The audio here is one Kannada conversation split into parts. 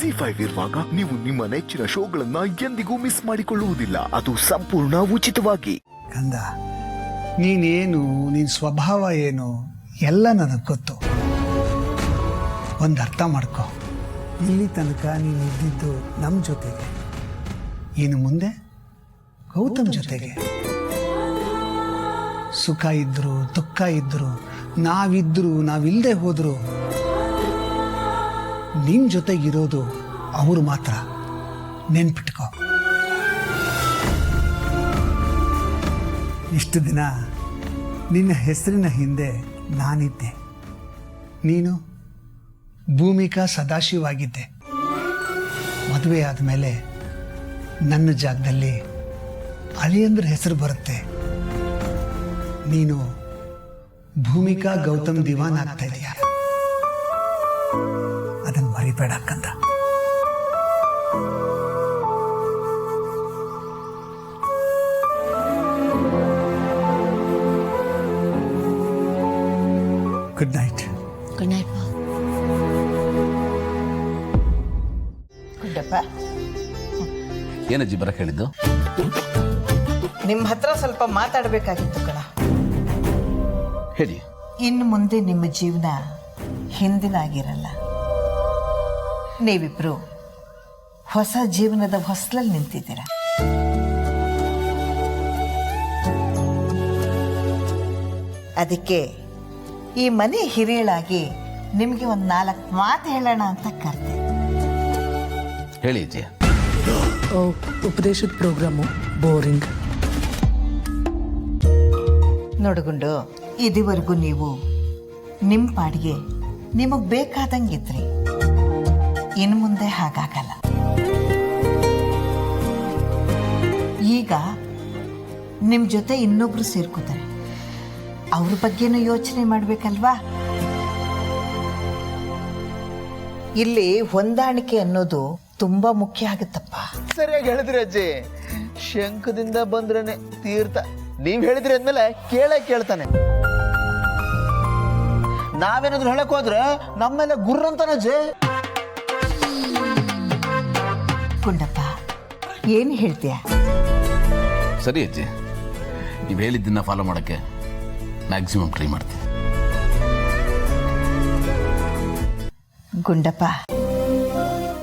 ZEE5 ಇರುವಾಗ ನೀವು ನಿಮ್ಮ ನೆಚ್ಚಿನ ಶೋಗಳನ್ನ ಎಂದಿಗೂ ಮಿಸ್ ಮಾಡಿಕೊಳ್ಳುವುದಿಲ್ಲ. ಅದು ಸಂಪೂರ್ಣ ಉಚಿತವಾಗಿ. ಕಂದ, ನೀನೇನು, ನಿನ್ನ ಸ್ವಭಾವ ಏನು ಎಲ್ಲ ನನಗೆ ಗೊತ್ತು. ಒಂದು ಅರ್ಥ ಮಾಡ್ಕೊ, ಇಲ್ಲಿ ತನಕ ನೀನು ಇದ್ದಿದ್ದು ನಮ್ಮ ಜೊತೆಗೆ, ಇನ್ನು ಮುಂದೆ ಗೌತಮ್ ಜೊತೆಗೆ. ಸುಖ ಇದ್ರು ದುಃಖ ಇದ್ರು, ನಾವಿದ್ರು ನಾವಿಲ್ಲದೆ ಹೋದ್ರು, ನಿನ್ನ ಜೊತೆಗಿರೋದು ಅವರು ಮಾತ್ರ. ನೆನ್ಪಿಟ್ಕೋ. ಇಷ್ಟು ದಿನ ನಿನ್ನ ಹೆಸರಿನ ಹಿಂದೆ ನಾನಿದ್ದೆ, ನೀನು ಭೂಮಿಕಾ ಸದಾಶಿವಾಗಿದ್ದೆ. ಮದುವೆ ಆದಮೇಲೆ ನನ್ನ ಜಾಗದಲ್ಲಿ ಅಳಿಯಂದ್ರ ಹೆಸರು ಬರುತ್ತೆ. ನೀನು ಭೂಮಿಕಾ ಗೌತಮ್ ದಿವಾನ್ ಆಗ್ತಾ ಇದೆಯಾ, ಅದನ್ನು ಮರಿಬೇಡ ಕಂದ. Good night. ಗುಡ್ ನೈಟ್ ಮಾ. ಗುಡ್ಡಪ್ಪ, ಏನಜ್ಜಿ ಬರಕ್ಕೆ ಹೇಳಿದ್ದು? ನಿಮ್ಮ ಹತ್ರ ಸ್ವಲ್ಪ ಮಾತಾಡಬೇಕಾಗಿತ್ತು ಕಣ. ಹೇಳಿ. ಇನ್ನು ಮುಂದೆ ನಿಮ್ಮ ಜೀವನ ಹಿಂದಿನಾಗಿರಲ್ಲ. ನೀವಿಬ್ರು ಹೊಸ ಜೀವನದ ಹೊಸಲಲ್ಲಿ ನಿಂತಿದ್ದೀರ. ಅದಕ್ಕೆ ಈ ಮನೆ ಹಿರಿಯಳಾಗಿ ನಿಮಗೆ ಒಂದು 4 ಮಾತು ಹೇಳೋಣ ಅಂತ ಕರೆದೆ. ಹೇಳಿ ಅಜ್ಜಿ. ಉಪದೇಶದ ಪ್ರೋಗ್ರಾಮು ಬೋರಿಂಗ್. ನೋಡುಗುಂಡು, ಇದುವರೆಗೂ ನೀವು ನಿಮ್ಮ ಪಾಡಿಗೆ ನಿಮಗೆ ಬೇಕಾದಂಗಿದ್ರಿ. ಇನ್ನು ಮುಂದೆ ಹಾಗಾಗಲ್ಲ. ಈಗ ನಿಮ್ಮ ಜೊತೆ ಇನ್ನೊಬ್ರು ಸೇರ್ಕೋತಾರೆ, ಅವ್ರ ಬಗ್ಗೆನೂ ಯೋಚನೆ ಮಾಡಬೇಕಲ್ವಾ? ಇಲ್ಲಿ ಹೊಂದಾಣಿಕೆ ಅನ್ನೋದು ತುಂಬಾ ಮುಖ್ಯ ಆಗುತ್ತಪ್ಪ. ಸರಿಯಾಗಿ ಹೇಳಿದ್ರಿ ಅಜ್ಜಿ. ಶಂಖದಿಂದ ಬಂದ್ರೇನೆ ತೀರ್ಥ. ನೀವ್ ಹೇಳಿದ್ರಿ ಅಂದ್ಮೇಲೆ ಕೇಳ್ತಾನೆ. ನಾವೇನಾದ್ರು ಹೇಳಕ್ ಹೋದ್ರೆ ನಮ್ಮೇಲೆ ಗುರ್ರಂತಾನ ಅಜ್ಜಿ. ಗುಂಡಪ್ಪ, ಏನು ಹೇಳ್ತೀಯ? ಸರಿ ಅಜ್ಜಿ, ನೀವು ಹೇಳಿದ್ದನ್ನ ಫಾಲೋ ಮಾಡೋಕ್ಕೆ ಮ್ಯಾಕ್ಸಿಮಮ್ ಟ್ರೈ ಮಾಡ್ತೀನಿ. ಗುಂಡಪ್ಪ,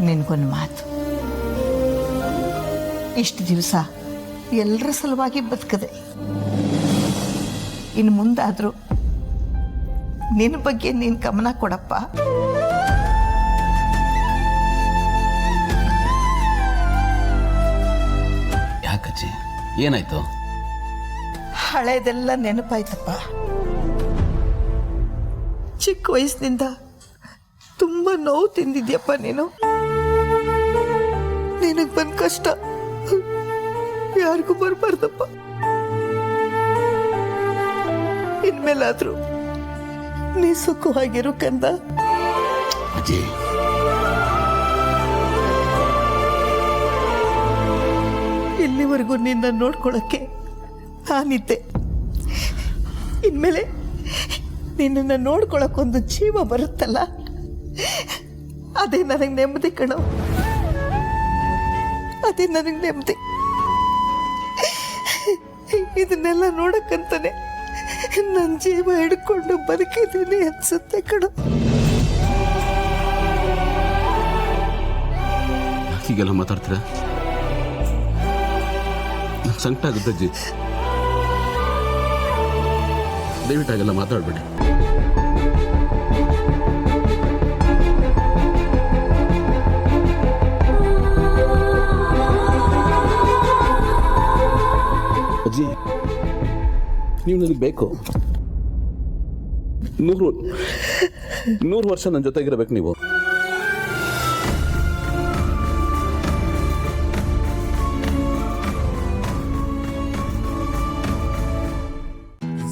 ನಿನ್ಗೊಂದು ಮಾತು. ಇಷ್ಟು ದಿವಸ ಎಲ್ಲರ ಸಲುವಾಗಿ ಬದುಕದೆ. ಇನ್ನು ಮುಂದಾದರೂ ನಿನ್ನ ಬಗ್ಗೆ ನೀನು ಗಮನ ಕೊಡಪ್ಪ. ಯಾಕಜ್ಜಿ, ಏನಾಯ್ತು? ಹಳೇದೆಲ್ಲ ನೆನಪಾಯ್ತಪ್ಪ. ಚಿಕ್ಕ ವಯಸ್ಸಿನಿಂದ ತುಂಬ ನೋವು ತಿಂದಿದ್ಯಪ್ಪ ನೀನು. ನಿನಗೆ ಬಂದ ಕಷ್ಟ ಯಾರಿಗೂ ಬರಬಾರ್ದಪ್ಪ. ಇನ್ಮೇಲಾದ್ರೂ ನೀ ಸುಖವಾಗಿರು ಕಂದ. ಅಜ್ಜಿ, ಇಲ್ಲಿವರೆಗೂ ನಿನ್ನ ನೋಡ್ಕೊಳಕ್ಕೆ ನಾನಿದ್ದೆ. ಇನ್ಮೇಲೆ ನಿನ್ನನ್ನು ನೋಡ್ಕೊಳಕ್ಕೊಂದು ಜೀವ ಬರುತ್ತಲ್ಲ, ಅದೇ ನನಗೆ ನೆಮ್ಮದಿ ಕಣೋ. ಅದೇ ನನಗೆ ನೆಮ್ಮದಿ. ಇದನ್ನೆಲ್ಲ ನೋಡಕ್ಕಂತಾನೆ ನನ್ನ ಜೀವ ಹಿಡ್ಕೊಂಡು ಬದುಕಿದ್ದೀನಿ ಅನ್ಸುತ್ತೆ ಕಣೋ. ಹೀಗೆಲ್ಲ ಮಾತಾಡ್ತೀರಾ? ಸಂಕಟ ಆಗುತ್ತೆ ಅಜ್ಜಿ. ದಯವಿಟ್ಟಾಗೆಲ್ಲ ಮಾತಾಡ್ಬೇಡಿ. ಅಜ್ಜಿ, ನೀವು ನನಗೆ ಬೇಕು. 100 ವರ್ಷ ನನ್ನ ಜೊತೆಗಿರಬೇಕು ನೀವು.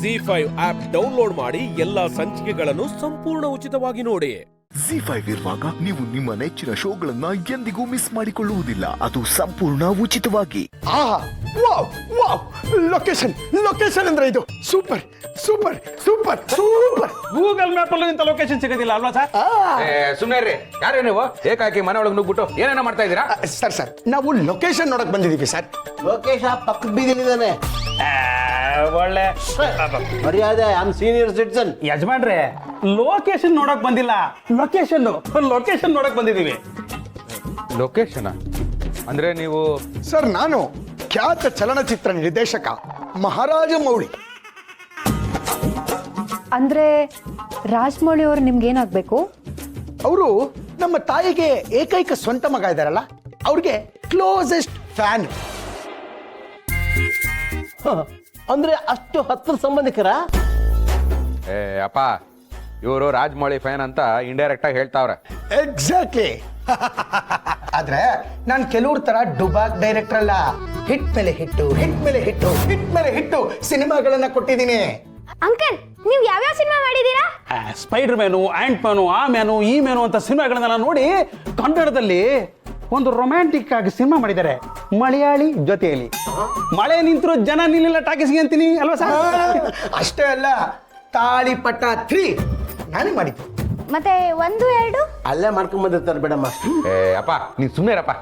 ZEE5 ಆಪ್ ಡೌನ್ಲೋಡ್ ಮಾಡಿ ಎಲ್ಲಾ ಸಂಚಿಕೆಗಳನ್ನು ಸಂಪೂರ್ಣ ಉಚಿತವಾಗಿ ನೋಡಿ. ಜಿ5 ಇರುವಾಗ ನೀವು ನಿಮ್ಮ ನೆಚ್ಚಿನ ಶೋಗಳನ್ನ ಎಂದಿಗೂ ಮಿಸ್ ಮಾಡಿಕೊಳ್ಳುವುದಿಲ್ಲ. ಅದು ಸಂಪೂರ್ಣ ಉಚಿತವಾಗಿ. ಆಹಾ ವಾವ್ ವಾವ್ ಲೊಕೇಶನ್ ಲೊಕೇಶನ್ ಅಂದ್ರೆ ಇದು super super super super. Google map ಅಲ್ಲಿ ಇಂತ ಲೊಕೇಶನ್ ಸಿಗೋದಿಲ್ಲ ಅಲ್ವಾ ಸರ್? ಸುಮ್ಮನೆ ರೀ, ಯಾರೇ ನೀವು ಏಕಾಕಿ ಮನೆ ಒಳಗೆ ನುಗ್ಬಿಟ್ಟು ಏನೇನೋ ಮಾಡ್ತಾ ಇದ್ದೀರಾ? ಸರ್ ನಾವು ಲೊಕೇಶನ್ ನೋಡಕ್ ಬಂದಿದೀವಿ ಸರ್. ಲೋಕೇಶ್ ಆ ಪಕ್ಕದ ಬೀದಿಲಿದ್ದಾನೆ. ಒಳ್ಳೆ ಮರ್ಯಾದೆ ಐ ಆಮ್ ಸೀನಿಯರ್ ಸಿಟಿಸನ್. ಯಜಮಾನ್ರೆ, ಲೊಕೇಶನ್ ನೋಡಕ್ ಬಂದಿಲ್ಲ, ಲೊಕೇಶನ್ ನೋಡಕ್ ಬಂದಿದೀವಿ. ಲೊಕೇಶನ್ ಅಂದ್ರೆ ನೀವು? ಸರ್ ನಾನು ಖ್ಯಾತ ಚಲನಚಿತ್ರ ನಿರ್ದೇಶಕ ಮಹಾರಾಜ ಮೌಳಿ. ಅಂದ್ರೆ ರಾಜಮೌಳಿ ಅವರು ನಿಮ್ಗೆ ಏನಾಗ್ಬೇಕು? ಅವರು ನಮ್ಮ ತಾಯಿಗೆ ಏಕೈಕ ಸ್ವಂತ ಮಗ ಇದ್ದಾರಲ್ಲ, ಅವ್ರಿಗೆ ಕ್ಲೋಸೆಸ್ಟ್ ಫ್ಯಾನ್. ಅಂದ್ರೆ ಅಷ್ಟು ಹತ್ರ ಸಂಬಂಧಿಕರ? ಏ ಅಪ್ಪ, ಇವರು ರಾಜಮೌಳಿ ಫ್ಯಾನ್ ಅಂತ ಇಂಡೈರೆಕ್ಟ್ ಆಗಿ ಹೇಳ್ತಾವ್ರೆ. ಎಕ್ಸಾಕ್ಟ್ಲಿ. ಆದ್ರೆ ನಾನು ಕೆಲವ್ರ ತರ ಡುಬಾಕ್ ಡೈರೆಕ್ಟರ್ ಅಲ್ಲ. ಹಿಟ್ ಮೇಲೆ ಹಿಟ್ಟು, ಹಿಟ್ ಮೇಲೆ ಹಿಟ್ಟು, ಹಿಟ್ ಮೇಲೆ ಹಿಟ್ಟು ಸಿನಿಮಾಗಳನ್ನ ಕೊಟ್ಟಿದ್ದೀನಿ. ಅಂಕಲ್, ನೀವು ಯಾವ್ಯಾವ ಸಿನಿಮಾ ಮಾಡಿದೀರಾ? ಸ್ಪೈಡರ್ ಮ್ಯಾನು, ಆಂಟ್ ಮ್ಯಾನು, ಆ ಮ್ಯಾನು, ಈ ಮ್ಯಾನು ಅಂತ ಸಿನಿಮಾಗಳನ್ನೆಲ್ಲ ನೋಡಿ ಕನ್ನಡದಲ್ಲಿ ಒಂದು ರೊಮ್ಯಾಂಟಿಕ್ ಆಗಿ ಸಿನಿಮಾ ಮಾಡಿದ್ದಾರೆ, ಮಲಯಾಳಿ ಜೊತೆಯಲ್ಲಿ. ಮಳೆ ನಿಂತರೂ ಜನ ನಿಲ್ಲ ಟಾಕಿಸ್ಗೆ ಅಂತೀನಿ ಅಲ್ವಾ ಸರ್? ಅಷ್ಟೇ ಅಲ್ಲ, ತಾಳಿಪಟ 3 ನಾನೇ ಮಾಡಿದ್ದು. ಮತ್ತೆ 1, 2 ಅಲ್ಲೇ ಮಾಡ್ಕೊಂಡ್ ಬಂದಿರ್ತಾರೆ ಬೇಡಮ್ಮ. ಏ ಅಪ್ಪ, ನೀನ್ ಸುಮ್ಮನೆ ಇರಪ್ಪ.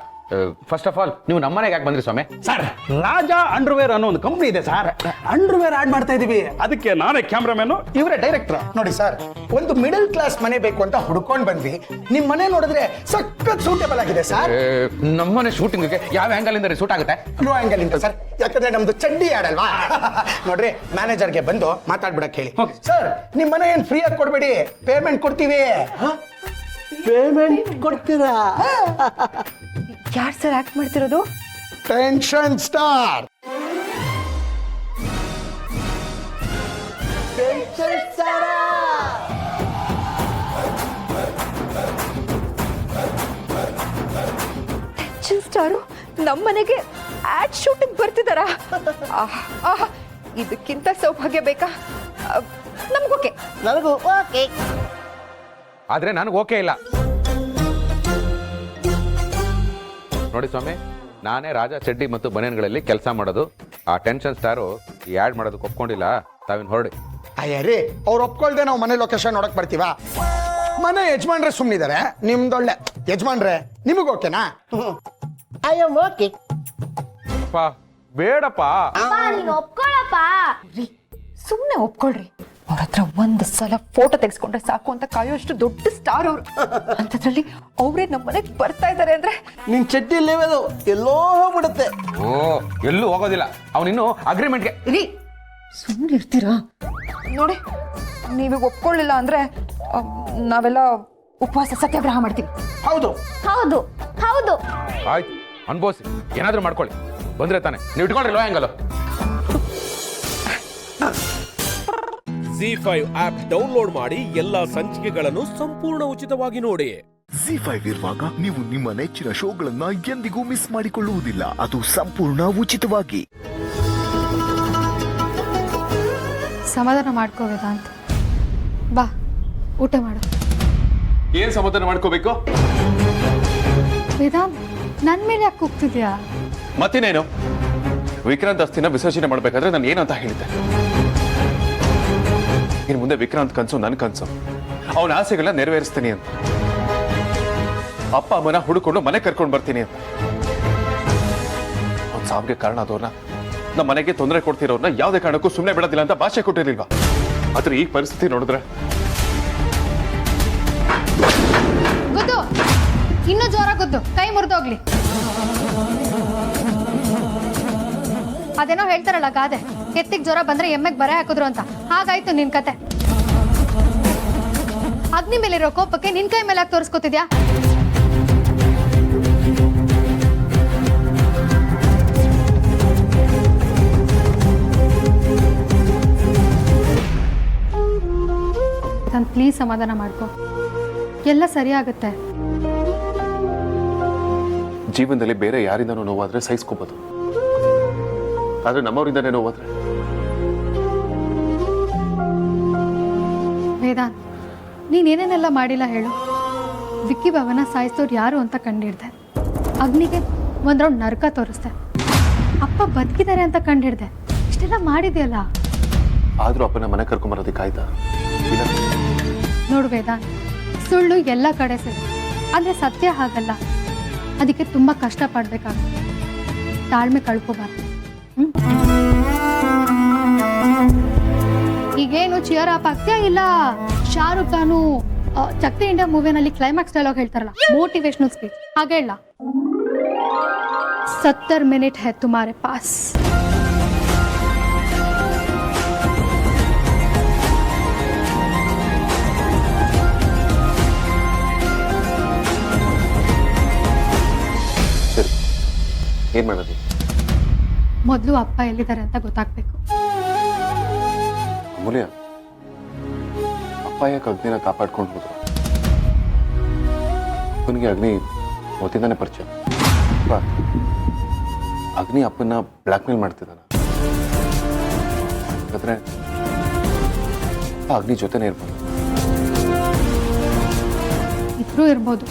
ಫಸ್ಟ್ ಆಫ್ ಆಲ್ ನೀವು ನಮ್ಮನೆಗೆ ಯಾಕೆ ಬಂದ್ರಿ ಸ್ವಾಮಿ? ಸರ್, ರಾಜ ಅಂಡರ್ವೇರ್ ಅನ್ನೋ ಒಂದು ಕಂಪ್ನಿ ಇದೆ ಸರ್, ಅಂಡರ್ವೇರ್ ಆಡ್ ಮಾಡ್ತಾ ಇದೀವಿ. ಅದಕ್ಕೆ ನಾನೇ ಕ್ಯಾಮ್ರಾಮ್ಯಾನು, ಇವರೇ ಡೈರೆಕ್ಟರ್. ನೋಡಿ ಸರ್, ಒಂದು ಮಿಡಲ್ ಕ್ಲಾಸ್ ಮನೆ ಬೇಕು ಅಂತ ಹುಡ್ಕೊಂಡ್ ಬಂದ್ವಿ. ನಿಮ್ ಮನೆ ನೋಡಿದ್ರೆ ಸಖತ್ ಸೂಟೇಬಲ್ ಆಗಿದೆ ಸರ್. ನಮ್ಮನೆ ಶೂಟಿಂಗ್ಗೆ ಯಾವ ಆಂಗಲ್ ಇಂದ ಸೂಟ್ ಆಗುತ್ತೆ? ಲೋ ಆಂಗಲ್ ಇಂದ ಸರ್, ಯಾಕಂದ್ರೆ ನಮ್ದು ಚಡ್ಡಿ ಆಡಲ್ವಾ. ನೋಡ್ರಿ, ಮ್ಯಾನೇಜರ್ಗೆ ಬಂದು ಮಾತಾಡ್ಬಿಡಕ್ ಹೇಳಿ. ಸರ್, ನಿಮ್ ಮನೆ ಏನ್ ಫ್ರೀ ಆಗಿ ಕೊಡ್ಬೇಡಿ, ಪೇಮೆಂಟ್ ಕೊಡ್ತೀವಿ. ಪೇಮೆಂಟ್ ಕೊಡ್ತೀರಾ? ಯಾರು ಸರ್ ಆಕ್ಟ್ ಮಾಡ್ತಿರೋದು? Tension star. ಟೆನ್ಷನ್ ಸ್ಟಾರು ನಮ್ಮನೆಗೆ ಆಡ್ ಶೂಟಿಂಗ್ ಬರ್ತಿದಾರ? ಇದಕ್ಕಿಂತ ಸೌಭಾಗ್ಯ ಬೇಕಾ? ನಮ್ಗೋಕೆ. ನನಗೂ ಓಕೆ. ಆದ್ರೆ ನನಗೆ ಓಕೆ ಇಲ್ಲ. ನೋಡಿ ಸ್ವಾಮಿ, ನಾನೇ ರಾಜ ಚಡ್ಡಿ ಮತ್ತು ಬನಿಯನ್ಗಳಲ್ಲಿ ಕೆಲಸ ಮಾಡೋದು. ಆ ಟೆನ್ಷನ್ ಸ್ಟಾರು ಈ ಆ್ಯಡ್ ಮಾಡೋದಕ್ಕೆ ಒಪ್ಕೊಂಡಿಲ್ಲ. ತಾವಿನ್ ಹೊರಡಿ. ಅಯ್ಯರಿ, ಅವ್ರು ಒಪ್ಕೊಳ್ದೆ ನಾವು ಮನೆ ಲೊಕೇಶನ್ ನೋಡಕ್ ಬರ್ತೀವಾ? ಮನೆ ಯಜಮಾನ್ರೆ ಸುಮ್ಮನಿದ್ದಾರೆ, ನಿಮ್ದೊಳ್ಳೆ ಯಜಮಾನ್ರೆ. ನಿಮಗ್ ಓಕೆನಾ? I am okay. ಅಪ್ಪ ಬೇಡಪ್ಪ. ಒಪ್ಕೊಳಪ್ಪ. ಸುಮ್ಮನೆ ಒಪ್ಕೊಳ್ರಿ. ಅವ್ರ ಹತ್ರ ಒಂದು ಸಲ ಫೋಟೋ ತೆಗೆಸ್ಕೊಂಡ್ರೆ ಸಾಕು ಅಂತ ಕಾಯೋಷ್ಟು ದೊಡ್ಡ ಸ್ಟಾರ್ ಅವರು. ಅಂಥದ್ರಲ್ಲಿ ಅವರೇ ನಮ್ಮ ಮನೆಗೆ ಬರ್ತಾ ಇದ್ದಾರೆ ಅಂದ್ರೆ ನಿನ್ ಚಡ್ಡಿ ಲೆವೆಲ್ ಎಲ್ಲೋ ಹೋಗ್ಬಿಡುತ್ತೆ. ಓ, ಎಲ್ಲೂ ಹೋಗೋದಿಲ್ಲ. ಅವನಿನ್ನು ಅಗ್ರಿಮೆಂಟ್ಗೆ. ರೀ, ಸುಮ್ಮನೆ ಇರ್ತೀರಾ? ನೋಡಿ, ನೀವೀಗ ಒಪ್ಕೊಳ್ಳಿಲ್ಲ ಅಂದ್ರೆ ನಾವೆಲ್ಲ ಉಪವಾಸ ಸತ್ಯಾಗ್ರಹ ಮಾಡ್ತೀವಿ. ಹೌದು ಹೌದು ಹೌದು. ಆಯ್ತು, ಅನ್ಭವಿಸಿ, ಏನಾದ್ರೂ ಮಾಡ್ಕೊಳ್ಳಿ. ಬಂದ್ರೆ ತಾನೆ ನೀವು ಇಟ್ಕೊಂಡ್ರಿ ಲೋ ಆಂಗಲ್. ಜಿ5 ಆಪ್ ಡೌನ್ಲೋಡ್ ಮಾಡಿ ಎಲ್ಲಾ ಸಂಚಿಕೆಗಳನ್ನು ಸಂಪೂರ್ಣ ಉಚಿತವಾಗಿ ನೋಡಿ. ಜಿ5 ಇರುವಾಗ ನೀವು ನಿಮ್ಮ ನೆಚ್ಚಿನ ಶೋಗಳನ್ನ ಎಂದಿಗೂ ಮಿಸ್ ಮಾಡಿಕೊಳ್ಳುವುದಿಲ್ಲ. ಅದು ಸಂಪೂರ್ಣ ಉಚಿತವಾಗಿ. ಸಮಾಧಾನ ಮಾಡ್ಕೋ ವೇದಾಂತ್, ಬಾ ಊಟ ಮಾಡು. ಏನ್ ಸಮಾಧಾನ ಮಾಡ್ಕೋಬೇಕು? ವೇದಾಂತ್, ನನ್ ಮೇಲೆ ಯಾಕೆ ಕೂಗ್ತಿದ್ಯಾ? ಮತ್ತಿನೇನು, ವಿಕ್ರಾಂತ್ ಅಸ್ಥಿನ ವಿಸರ್ಜನೆ ಮಾಡ್ಬೇಕಾದ್ರೆ ನಾನು ಏನಂತ ಹೇಳಿದ್ದೆ? ಇನ್ನು ಮುಂದೆ ವಿಕ್ರಾಂತ್ ಕನ್ಸು ನನ್ನ ಕನ್ಸು, ಅವನ ಆಸೆಗಳನ್ನ ನೆರವೇರಿಸ್ತೀನಿ ಅಂತ. ಅಪ್ಪ ಅಮ್ಮನ ಹುಡುಕೊಂಡು ಮನೆ ಕರ್ಕೊಂಡು ಬರ್ತೀನಿ ಅಂತ. ಅವ್ನ ಸಾವಿಗೆ ಕಾರಣ ಆದವ್ರನ್ನ, ನಮ್ಮ ಮನೆಗೆ ತೊಂದರೆ ಕೊಡ್ತಿರೋರ್ನ ಯಾವುದೇ ಕಾರಣಕ್ಕೂ ಸುಮ್ಮನೆ ಬಿಡೋದಿಲ್ಲ ಅಂತ ಭಾಷೆ ಕೊಟ್ಟಿರ್ಲಿಲ್ವಾ? ಆದ್ರೆ ಈ ಪರಿಸ್ಥಿತಿ ನೋಡಿದ್ರೆ ಗೊತ್ತು, ಇನ್ನೂ ಜೋರ ಗೊತ್ತು, ಕೈ ಮುರಿದೋಗ್ಲಿ. ಅದೇನೋ ಹೇಳ್ತಾರಲ್ಲ ಗಾದೆ, ಎತ್ತಿಗೆ ಜ್ವರ ಬಂದ್ರೆ ಎಮ್ಮೆಗೆ ಬರೆ ಹಾಕಿದ್ರು ಅಂತ. ಹಾಗಾಯ್ತು ನಿನ್ ಕತೆ. ಅಗ್ನಿ ಮೇಲಿರೋ ಕೋಪಕ್ಕೆ ನಿನ್ ಕೈ ಮೇಲೆ ತೋರಿಸ್ಕೊತಿದ್ಯಾ? ಪ್ಲೀಸ್ ಸಮಾಧಾನ ಮಾಡ್ಕೋ, ಎಲ್ಲ ಸರಿ ಆಗುತ್ತೆ. ಜೀವನದಲ್ಲಿ ಬೇರೆ ಯಾರಿಂದನೂ ನೋವಾದ್ರೆ ಸಹಿಸ್ಕೋಬಹುದು, ಆದ್ರೆ ನಮ್ಮವರಿಂದನೇ ನೋವಾದ್ರೆ? ವೇದಾಂತ್, ನೀನೇನೇನೆಲ್ಲ ಮಾಡಿಲ್ಲ ಹೇಳು. ವಿಕ್ಕಿ ಬಾಬನ ಸಾಯಿಸೋರು ಯಾರು ಅಂತ ಕಂಡಿಡ್ದೆ. ಅಗ್ನಿಗೆ ಒಂದು ರೌಂಡ್ ನರಕ ತೋರಿಸ್ದೆ. ಅಪ್ಪ ಬದುಕಿದ್ದಾರೆ ಅಂತ ಕಂಡಿಡ್ದೆ. ಇಷ್ಟೆಲ್ಲ ಮಾಡಿದೆಯಲ್ಲ. ಆದ್ರೂ ಅಪ್ಪನ ಮನೆ ಕರ್ಕೊಂಬರೋದಕ್ಕೆ ಆಯ್ತಾ? ನೋಡು ವೇದಾಂತ್, ಸುಳ್ಳು ಎಲ್ಲ ಕಡೆ ಸರಿ, ಆದರೆ ಸತ್ಯ ಹಾಗಲ್ಲ. ಅದಕ್ಕೆ ತುಂಬ ಕಷ್ಟಪಡ್ಬೇಕಾಗುತ್ತೆ. ತಾಳ್ಮೆ ಕಳ್ಕೋಬಾರ್ದು. ಈಗೇನು ಚಿಯರ್ ಅಪ್ ಆಗ್ತಾ ಇಲ್ಲ. ಶಾರುಖ್ ಖಾನು ಚಕ್ತಿ ಇಂಡಿಯಾ ಮೂವಿನಲ್ಲಿ ಕ್ಲೈಮ್ಯಾಕ್ಸ್ ಡೈಲಾಗ್ ಹೇಳ್ತಾರಲ್ಲ, ಮೋಟಿವೇಶನಲ್ ಸ್ಪೀಚ್ ಹಾಗೆ ಇಲ್ಲ. 70 ಮಿನಿಟ್ ಹೈ ತುಮಾರೆ ಪಾಸ್. ಸರಿ, ಏನ್ ಮಾಡೋದು? ಮೊದಲು ಅಪ್ಪ ಎಲ್ಲಿದ್ದಾರೆ ಅಂತ ಗೊತ್ತಾಗ್ಬೇಕು. ಅಮೂಲ್ಯ, ಅಪ್ಪ ಯಾಕೆ ಅಗ್ನಿನ ಕಾಪಾಡ್ಕೊಂಡು ಹೋದ್ರು? ಅಪ್ಪನಿಗೆ ಅಗ್ನಿ ಮೊದಲಿಂದಾನೆ ಪರಿಚಯ. ಅಪ್ಪ ಅಗ್ನಿ ಅಪ್ಪನ ಬ್ಲ್ಯಾಕ್ ಮೇಲ್ ಮಾಡ್ತಿದ್ದಾನ. ಯಾಕಂದ್ರೆ ಅಪ್ಪ ಅಗ್ನಿ ಜೊತೆನೇ ಇರ್ಬೋದು. ಇಬ್ರು ಇರ್ಬೋದು.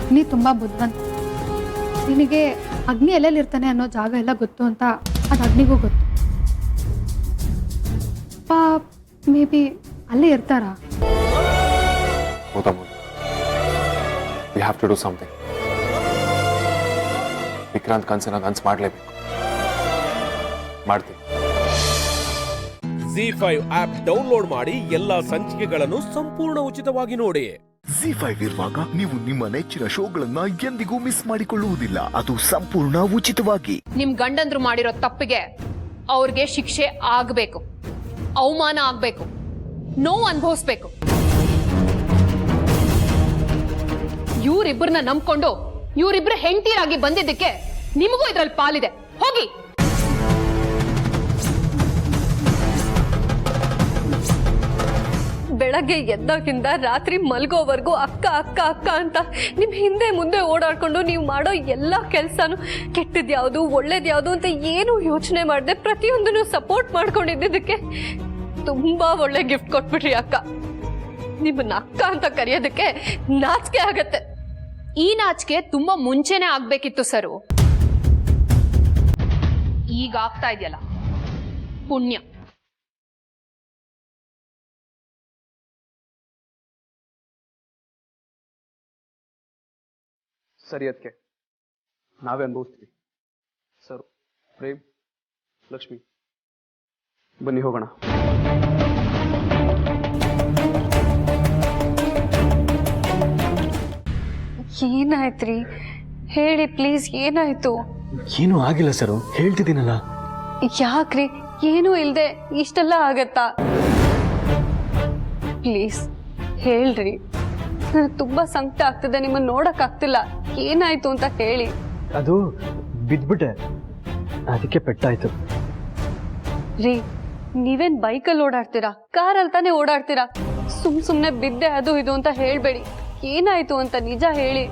ಅಗ್ನಿ ತುಂಬಾ ಬುದ್ಧಿವಂತ. ನಿನಗೆ ಅಗ್ನಿ ಎಲ್ಲೆಲ್ಲಿರ್ತಾನೆ ಅನ್ನೋ ಜಾಗ ಎಲ್ಲ ಗೊತ್ತು ಅಂತ ಅದು ಅಗ್ನಿಗೂ ಗೊತ್ತು. ಅಪ್ಪ ಮೇ ಬಿ ಅಲ್ಲೇ ಇರ್ತಾರಾ? ಹೌದಾ? We have to do something. Vikrant ಕನ್ಸನ್ನ ನನ್ಸ್ ಮಾಡಲೇಬೇಕು. ಮಾಡ್ತೀನಿ. ZEE5 ಆಪ್ ಡೌನ್ಲೋಡ್ ಮಾಡಿ ಎಲ್ಲಾ ಸಂಚಿಕೆಗಳನ್ನು ಸಂಪೂರ್ಣ ಉಚಿತವಾಗಿ ನೋಡಿ. ZEE5 ಇರುವಾಗ ನೀವು ನಿಮ್ಮ ನೆಚ್ಚಿನ ಶೋಗಳನ್ನ ಎಂದಿಗೂ ಮಿಸ್ ಮಾಡಿಕೊಳ್ಳುವುದಿಲ್ಲ. ಅದು ಸಂಪೂರ್ಣ ಉಚಿತವಾಗಿ. ನಿಮ್ ಗಂಡಂದ್ರು ಮಾಡಿರೋ ತಪ್ಪಿಗೆ ಅವ್ರಿಗೆ ಶಿಕ್ಷೆ ಆಗ್ಬೇಕು, ಅವಮಾನ ಆಗ್ಬೇಕು, ನೋವು ಅನುಭವಿಸ್ಬೇಕು. ಇವರಿಬ್ಬರನ್ನ ನಂಬ್ಕೊಂಡು ಇವರಿಬ್ರು ಹೆಂಡತಿರಾಗಿ ಬಂದಿದ್ದಕ್ಕೆ ನಿಮಗೂ ಇದ್ರಲ್ಲಿ ಪಾಲಿದೆ. ಹೋಗಿ. ಬೆಳಗ್ಗೆ ಎದ್ದಾಗಿಂದ ರಾತ್ರಿ ಮಲ್ಗೋವರೆಗೂ ಅಕ್ಕ ಅಕ್ಕ ಅಕ್ಕ ಅಂತ ನಿಮ್ ಹಿಂದೆ ಮುಂದೆ ಓಡಾಡ್ಕೊಂಡು ನೀವು ಮಾಡೋ ಎಲ್ಲಾ ಕೆಲ್ಸನೂ ಕೆಟ್ಟದ್ಯಾವುದು ಒಳ್ಳೇದ್ಯಾವುದು ಅಂತ ಏನು ಯೋಚನೆ ಮಾಡದೆ ಪ್ರತಿಯೊಂದನ್ನು ಸಪೋರ್ಟ್ ಮಾಡ್ಕೊಂಡಿದ್ದಕ್ಕೆ ತುಂಬಾ ಒಳ್ಳೆ ಗಿಫ್ಟ್ ಕೊಟ್ಬಿಟ್ರಿ ಅಕ್ಕ. ನಿಮ್ಮನ್ನ ಅಕ್ಕ ಅಂತ ಕರೆಯೋದಕ್ಕೆ ನಾಚಿಕೆ ಆಗತ್ತೆ. ಈ ನಾಚಿಕೆ ತುಂಬಾ ಮುಂಚೆನೆ ಆಗ್ಬೇಕಿತ್ತು ಸರು. ಈಗ ಆಗ್ತಾ ಇದೆಯಲ್ಲ, ಪುಣ್ಯ. ಸರಿ, ಅದಕ್ಕೆ ನಾವೇ ಅನುಭವಿಸ್ತೀವಿ. ಸರ್, ಪ್ರೇಮ್, ಲಕ್ಷ್ಮಿ, ಬನ್ನಿ ಹೋಗೋಣ. ಏನಾಯ್ತ್ರಿ? ಹೇಳಿ ಪ್ಲೀಸ್, ಏನಾಯ್ತು? ಏನೂ ಆಗಿಲ್ಲ ಸರು, ಹೇಳ್ತಿದ್ದೀನಲ್ಲ. ಯಾಕ್ರಿ? ಏನೂ ಇಲ್ದೆ ಇಷ್ಟೆಲ್ಲ ಆಗತ್ತಾ? ಪ್ಲೀಸ್ ಹೇಳ್ರಿ. ನನಗೆ ತುಂಬಾ ಸಂಕಟ ಆಗ್ತಿದೆ, ನಿಮ್ಮನ್ನ ನೋಡಕ್ ಆಗ್ತಿಲ್ಲ. ಏನಾಯ್ತು ಅಂತ ಹೇಳಿ. ಅದು ಬಿದ್ಬಿಟ್ಟೆ, ಅದಕ್ಕೆ ಪೆಟ್ಟಾಯ್ತು. ರೀ, ನೀವೇನ್ ಬೈಕಲ್ಲಿ ಓಡಾಡ್ತೀರಾ? ಕಾರಲ್ಲಿ ತಾನೇ ಓಡಾಡ್ತೀರಾ? ಸುಮ್ನೆ ಬಿದ್ದೆ ಅದು ಇದು ಅಂತ ಹೇಳ್ಬೇಡಿ. ಏನಾಯ್ತು ಅಂತ ನಿಜ ಹೇಳಿ.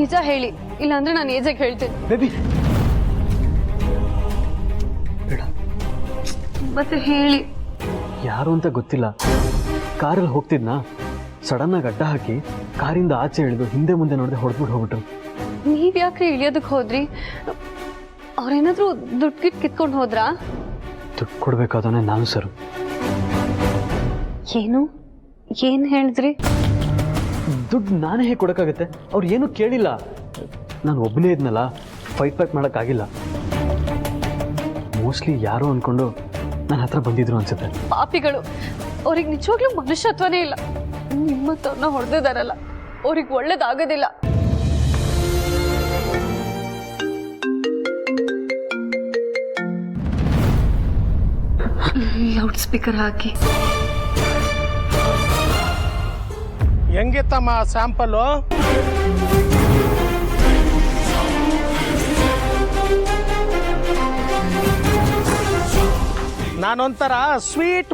ನಿಜ ಹೇಳಿ, ಇಲ್ಲಾಂದ್ರೆ ನಾನು ಏಜೆಗೆ ಹೇಳ್ತೀನಿ. ಬೇಬಿ, ಬೇಡ. ಮತ್ತೆ ಹೇಳಿ. ಯಾರು ಅಂತ ಗೊತ್ತಿಲ್ಲ. ಕಾರಲ್ಲಿ ಹೋಗ್ತಿದ್ನಾ, ಸಡನ್ ಆಗಿ ಅಡ್ಡ ಹಾಕಿ ಕಾರಿಂದ ಆಚೆ ಇಳಿದು ಹಿಂದೆ ಮುಂದೆ ನೋಡದೆ ಹೊಡೆದ್ಬಿಟ್ಟು ಹೋಗ್ಬಿಟ್ರು. ನೀವ್ ಯಾಕ್ರಿ ಇಳಿಯೋದಕ್ಕೆ ಹೋದ್ರಿ? ಅವ್ರೇನಾದ್ರೂ ದುಡ್ಡು ಗಿಟ್ ಕಿತ್ಕೊಂಡು ಹೋದ್ರಾ? ದುಡ್ಡು ಕೊಡ್ಬೇಕಾದವನೇ ನಾನು ಸರು. ಏನು ಏನ್ ಹೇಳಿದ್ರಿ? ದುಡ್ಡು ನಾನೇ ಹೇಗೆ ಕೊಡೋಕ್ಕಾಗತ್ತೆ? ಅವ್ರು ಏನೂ ಕೇಳಿಲ್ಲ. ನಾನು ಒಬ್ಬನೇ ಇದ್ನಲ್ಲ, ಫೈಟ್ ಬ್ಯಾಕ್ ಮಾಡೋಕ್ಕಾಗಿಲ್ಲ. ಮೋಸ್ಟ್ಲಿ ಯಾರೋ ಅನ್ಕೊಂಡು ನನ್ನ ಹತ್ರ ಬಂದಿದ್ರು ಅನ್ಸುತ್ತೆ. ಪಾಪಿಗಳು, ಅವ್ರಿಗೆ ನಿಜವಾಗ್ಲೂ ಮನುಷ್ಯತ್ವನೇ ಇಲ್ಲ. ನಿಮ್ಮತ್ತವ್ರನ್ನ ಹೊಡೆದಿದಾರಲ್ಲ, ಅವ್ರಿಗೆ ಒಳ್ಳೇದಾಗೋದಿಲ್ಲ. ಲೌಡ್ ಸ್ಪೀಕರ್ ಹಾಕಿ. ಹೆಂಗಿತ್ತಮ್ಮ ಸ್ಯಾಂಪಲ್ಲು? ನಾನೊಂಥರ ಸ್ವೀಟ್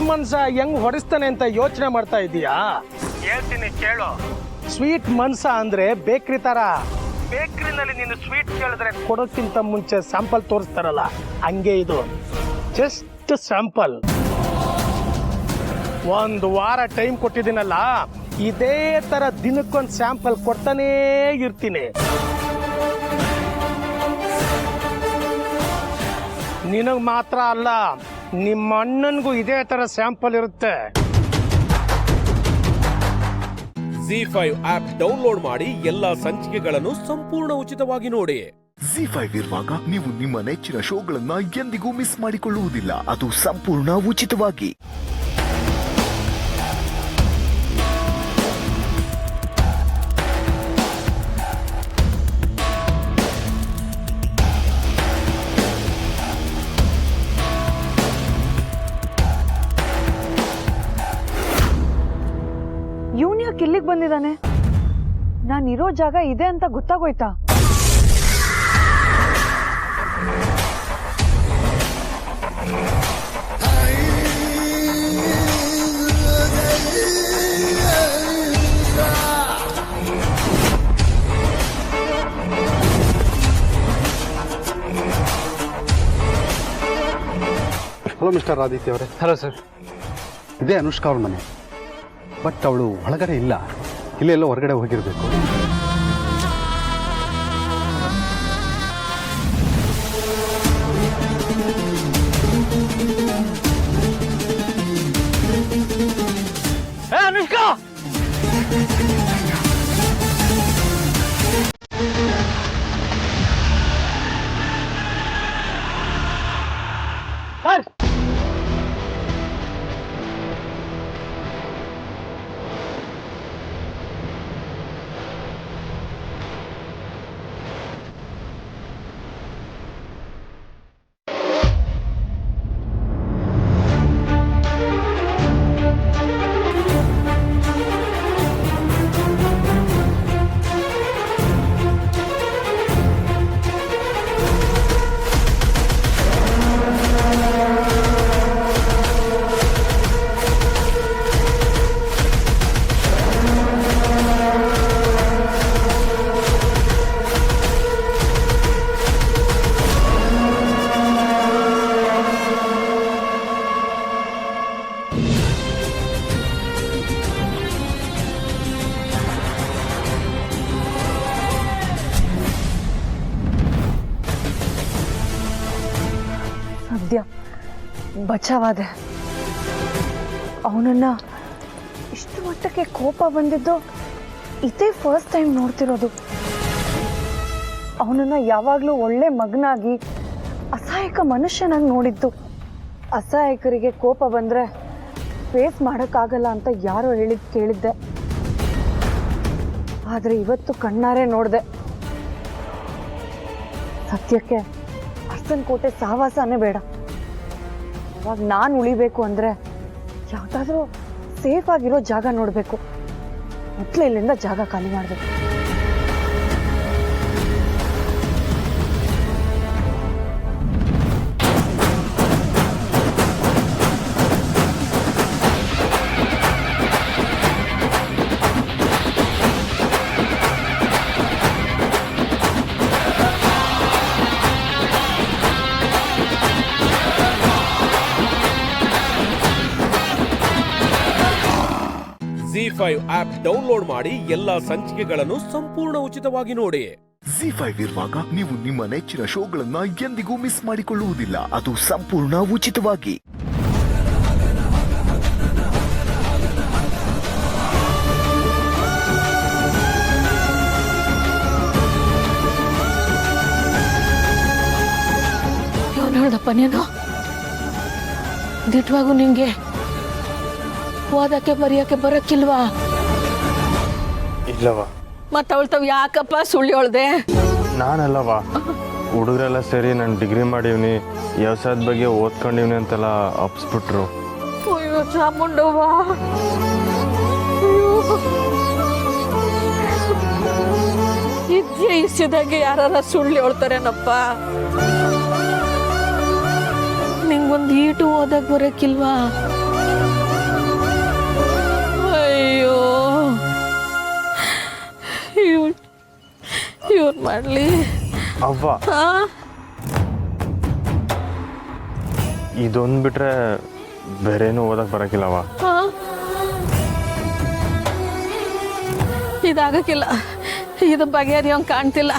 ಮನ್ಸ ಹೆಂಗ್ ಹೊಡಿಸ್ತಾನೆ ಅಂತ ಯೋಚನೆ ಮಾಡ್ತಾ ಇದೀಯಾ? ಹೇಳ್ತೀನಿ ಕೇಳು. ಸ್ವೀಟ್ ಮನ್ಸ ಅಂದ್ರೆ ಬೇಕ್ರಿ ತರ. ಬೇಕ್ರಿನಲ್ಲಿ ನೀನು ಸ್ವೀಟ್ ಕೇಳಿದ್ರೆ ಕೊಡೋಕ್ಕಿಂತ ಮುಂಚೆ ಸ್ಯಾಂಪಲ್ ತೋರಿಸ್ತಾರಲ್ಲ, ಹಂಗೆ ಇದು. Just first sample. 1 ವಾರ ಟೈಮ್ ಕೊಟ್ಟಿದ್ದೀನಲ್ಲ, ಇದೇ ತರ ದಿನಕ್ಕೊಂದು ಸ್ಯಾಂಪಲ್ ಕೊಡ್ತಾನೇ ಇರ್ತೀನಿ. ನಿನಗ್ ಮಾತ್ರ ಅಲ್ಲ, ನಿಮ್ಮ ಅಣ್ಣನ್ಗೂ ಇದೇ ತರ ಸ್ಯಾಂಪಲ್ ಇರುತ್ತೆ. ZEE5 ಆಪ್ ಡೌನ್ಲೋಡ್ ಮಾಡಿ ಎಲ್ಲಾ ಸಂಚಿಕೆಗಳನ್ನು ಸಂಪೂರ್ಣ ಉಚಿತವಾಗಿ ನೋಡಿ. ZEE5 ಇರುವಾಗ ನೀವು ನಿಮ್ಮ ನೆಚ್ಚಿನ ಶೋಗಳನ್ನ ಎಂದಿಗೂ ಮಿಸ್ ಮಾಡಿಕೊಳ್ಳುವುದಿಲ್ಲ. ಅದು ಸಂಪೂರ್ಣ ಉಚಿತವಾಗಿ. ಇವನ್ ಯಾಕೆ ಇಲ್ಲಿಗೆ ಬಂದಿದ್ದಾನೆ? ನಾನಿರೋ ಜಾಗ ಇದೆ ಅಂತ ಗೊತ್ತಾಗೋಯ್ತಾ? ಹಲೋ ಮಿಸ್ಟರ್ ಆದಿತ್ಯ ಅವರೇ. Hello sir. ಇದೇ ಅನುಷ್ಕಾ ಅವ್ರ ಮನೆ, ಬಟ್ ಅವಳು ಒಳಗಡೆ ಇಲ್ಲ, ಇಲ್ಲೆಲ್ಲೋ ಹೊರಗಡೆ ಹೋಗಿರಬೇಕು. ಅನುಷ್ಕಾ, ಸದ್ಯ ಬಚಾವಾದೆ. ಅವನನ್ನ ಇಷ್ಟು ಮಟ್ಟಕ್ಕೆ ಕೋಪ ಬಂದಿದ್ದು ಇದೇ ಫಸ್ಟ್ ಟೈಮ್ ನೋಡ್ತಿರೋದು. ಅವನನ್ನ ಯಾವಾಗಲೂ ಒಳ್ಳೆ ಮಗನಾಗಿ, ಅಸಹಾಯಕ ಮನುಷ್ಯನಾಗಿ ನೋಡಿದ್ದು. ಅಸಹಾಯಕರಿಗೆ ಕೋಪ ಬಂದರೆ ಫೇಸ್ ಮಾಡೋಕ್ಕಾಗಲ್ಲ ಅಂತ ಯಾರೋ ಕೇಳಿದ್ದೆ. ಆದರೆ ಇವತ್ತು ಕಣ್ಣಾರೆ ನೋಡಿದೆ. ಸತ್ಯಕ್ಕೆ ಅರ್ಸನ್ ಕೋಟೆ ಸಹವಾಸನೇ ಬೇಡ. ಇವಾಗ ನಾನು ಉಳಿಬೇಕು ಅಂದರೆ ಯಾವುದಾದ್ರೂ ಸೇಫ್ ಆಗಿರೋ ಜಾಗ ನೋಡಬೇಕು. ಮೊದಲೇ ಇಲ್ಲಿಂದ ಜಾಗ ಖಾಲಿ ಮಾಡಬೇಕು. ZEE5 ಆಪ್ ಡೌನ್ಲೋಡ್ ಮಾಡಿ ಎಲ್ಲಾ ಸಂಚಿಕೆಗಳನ್ನು ಸಂಪೂರ್ಣ ಉಚಿತವಾಗಿ ನೋಡಿ. ZEE5 ಇರುವಾಗ ನೀವು ನಿಮ್ಮ ನೆಚ್ಚಿನ ಶೋಗಳನ್ನ ಎಂದಿಗೂ ಮಿಸ್ ಮಾಡಿಕೊಳ್ಳುವುದಿಲ್ಲ. ಅದು ಸಂಪೂರ್ಣ ಉಚಿತವಾಗಿ. ನೋಡಪ್ಪ, ನೀನು ದಿಟ್ವಾಗೂ ನಿಂಗೆ ಓದಕ್ಕೆ ಬರೆಯಕ್ಕೆ ಬರಕ್ಕಿಲ್ವಾ? ಇಲ್ಲವಾ. ಮತ್ತ ಅವಳ್ತಾವ್ ಯಾಕಪ್ಪ ಸುಳ್ಳು ಹೇಳ್ದೆ? ನಾನಲ್ಲವಾ, ಹುಡುಗರೆಲ್ಲ ಸೇರಿ ನಾನು ಡಿಗ್ರಿ ಮಾಡೀವ್ನಿ, ವ್ಯವಸಾಯದ ಬಗ್ಗೆ ಓದ್ಕೊಂಡಿವ್ನಿ ಅಂತೆಲ್ಲ ಅಪ್ಸ್ಬಿಟ್ರು. ಅಯ್ಯೋ ಚಾಮುಂಡವ್ವ, ಇದ್ಯೆ ಇಸಿದಾಗೆ ಯಾರ ಸುಳ್ಳು ಹೇಳ್ತಾರೇನಪ್ಪ? ನಿಂಗೊಂದು ಈಟು ಓದಕ್ ಬರಕ್ಕಿಲ್ವಾ? ಅಯ್ಯೋ, ಇವ್ರು ಮಾಡ್ಲಿ ಅವ್ವ. ಇದೊಂದು ಬಿಟ್ರೆ ಬೇರೇನು ಓದಕ್ಕೆ ಬರೋಕ್ಕಿಲ್ಲವ. ಹಾ? ಇದಾಗಕ್ಕಿಲ್ಲ, ಇದು ಬಗೆಹರಿಯೋಂಗೆ ಕಾಣ್ತಿಲ್ಲ.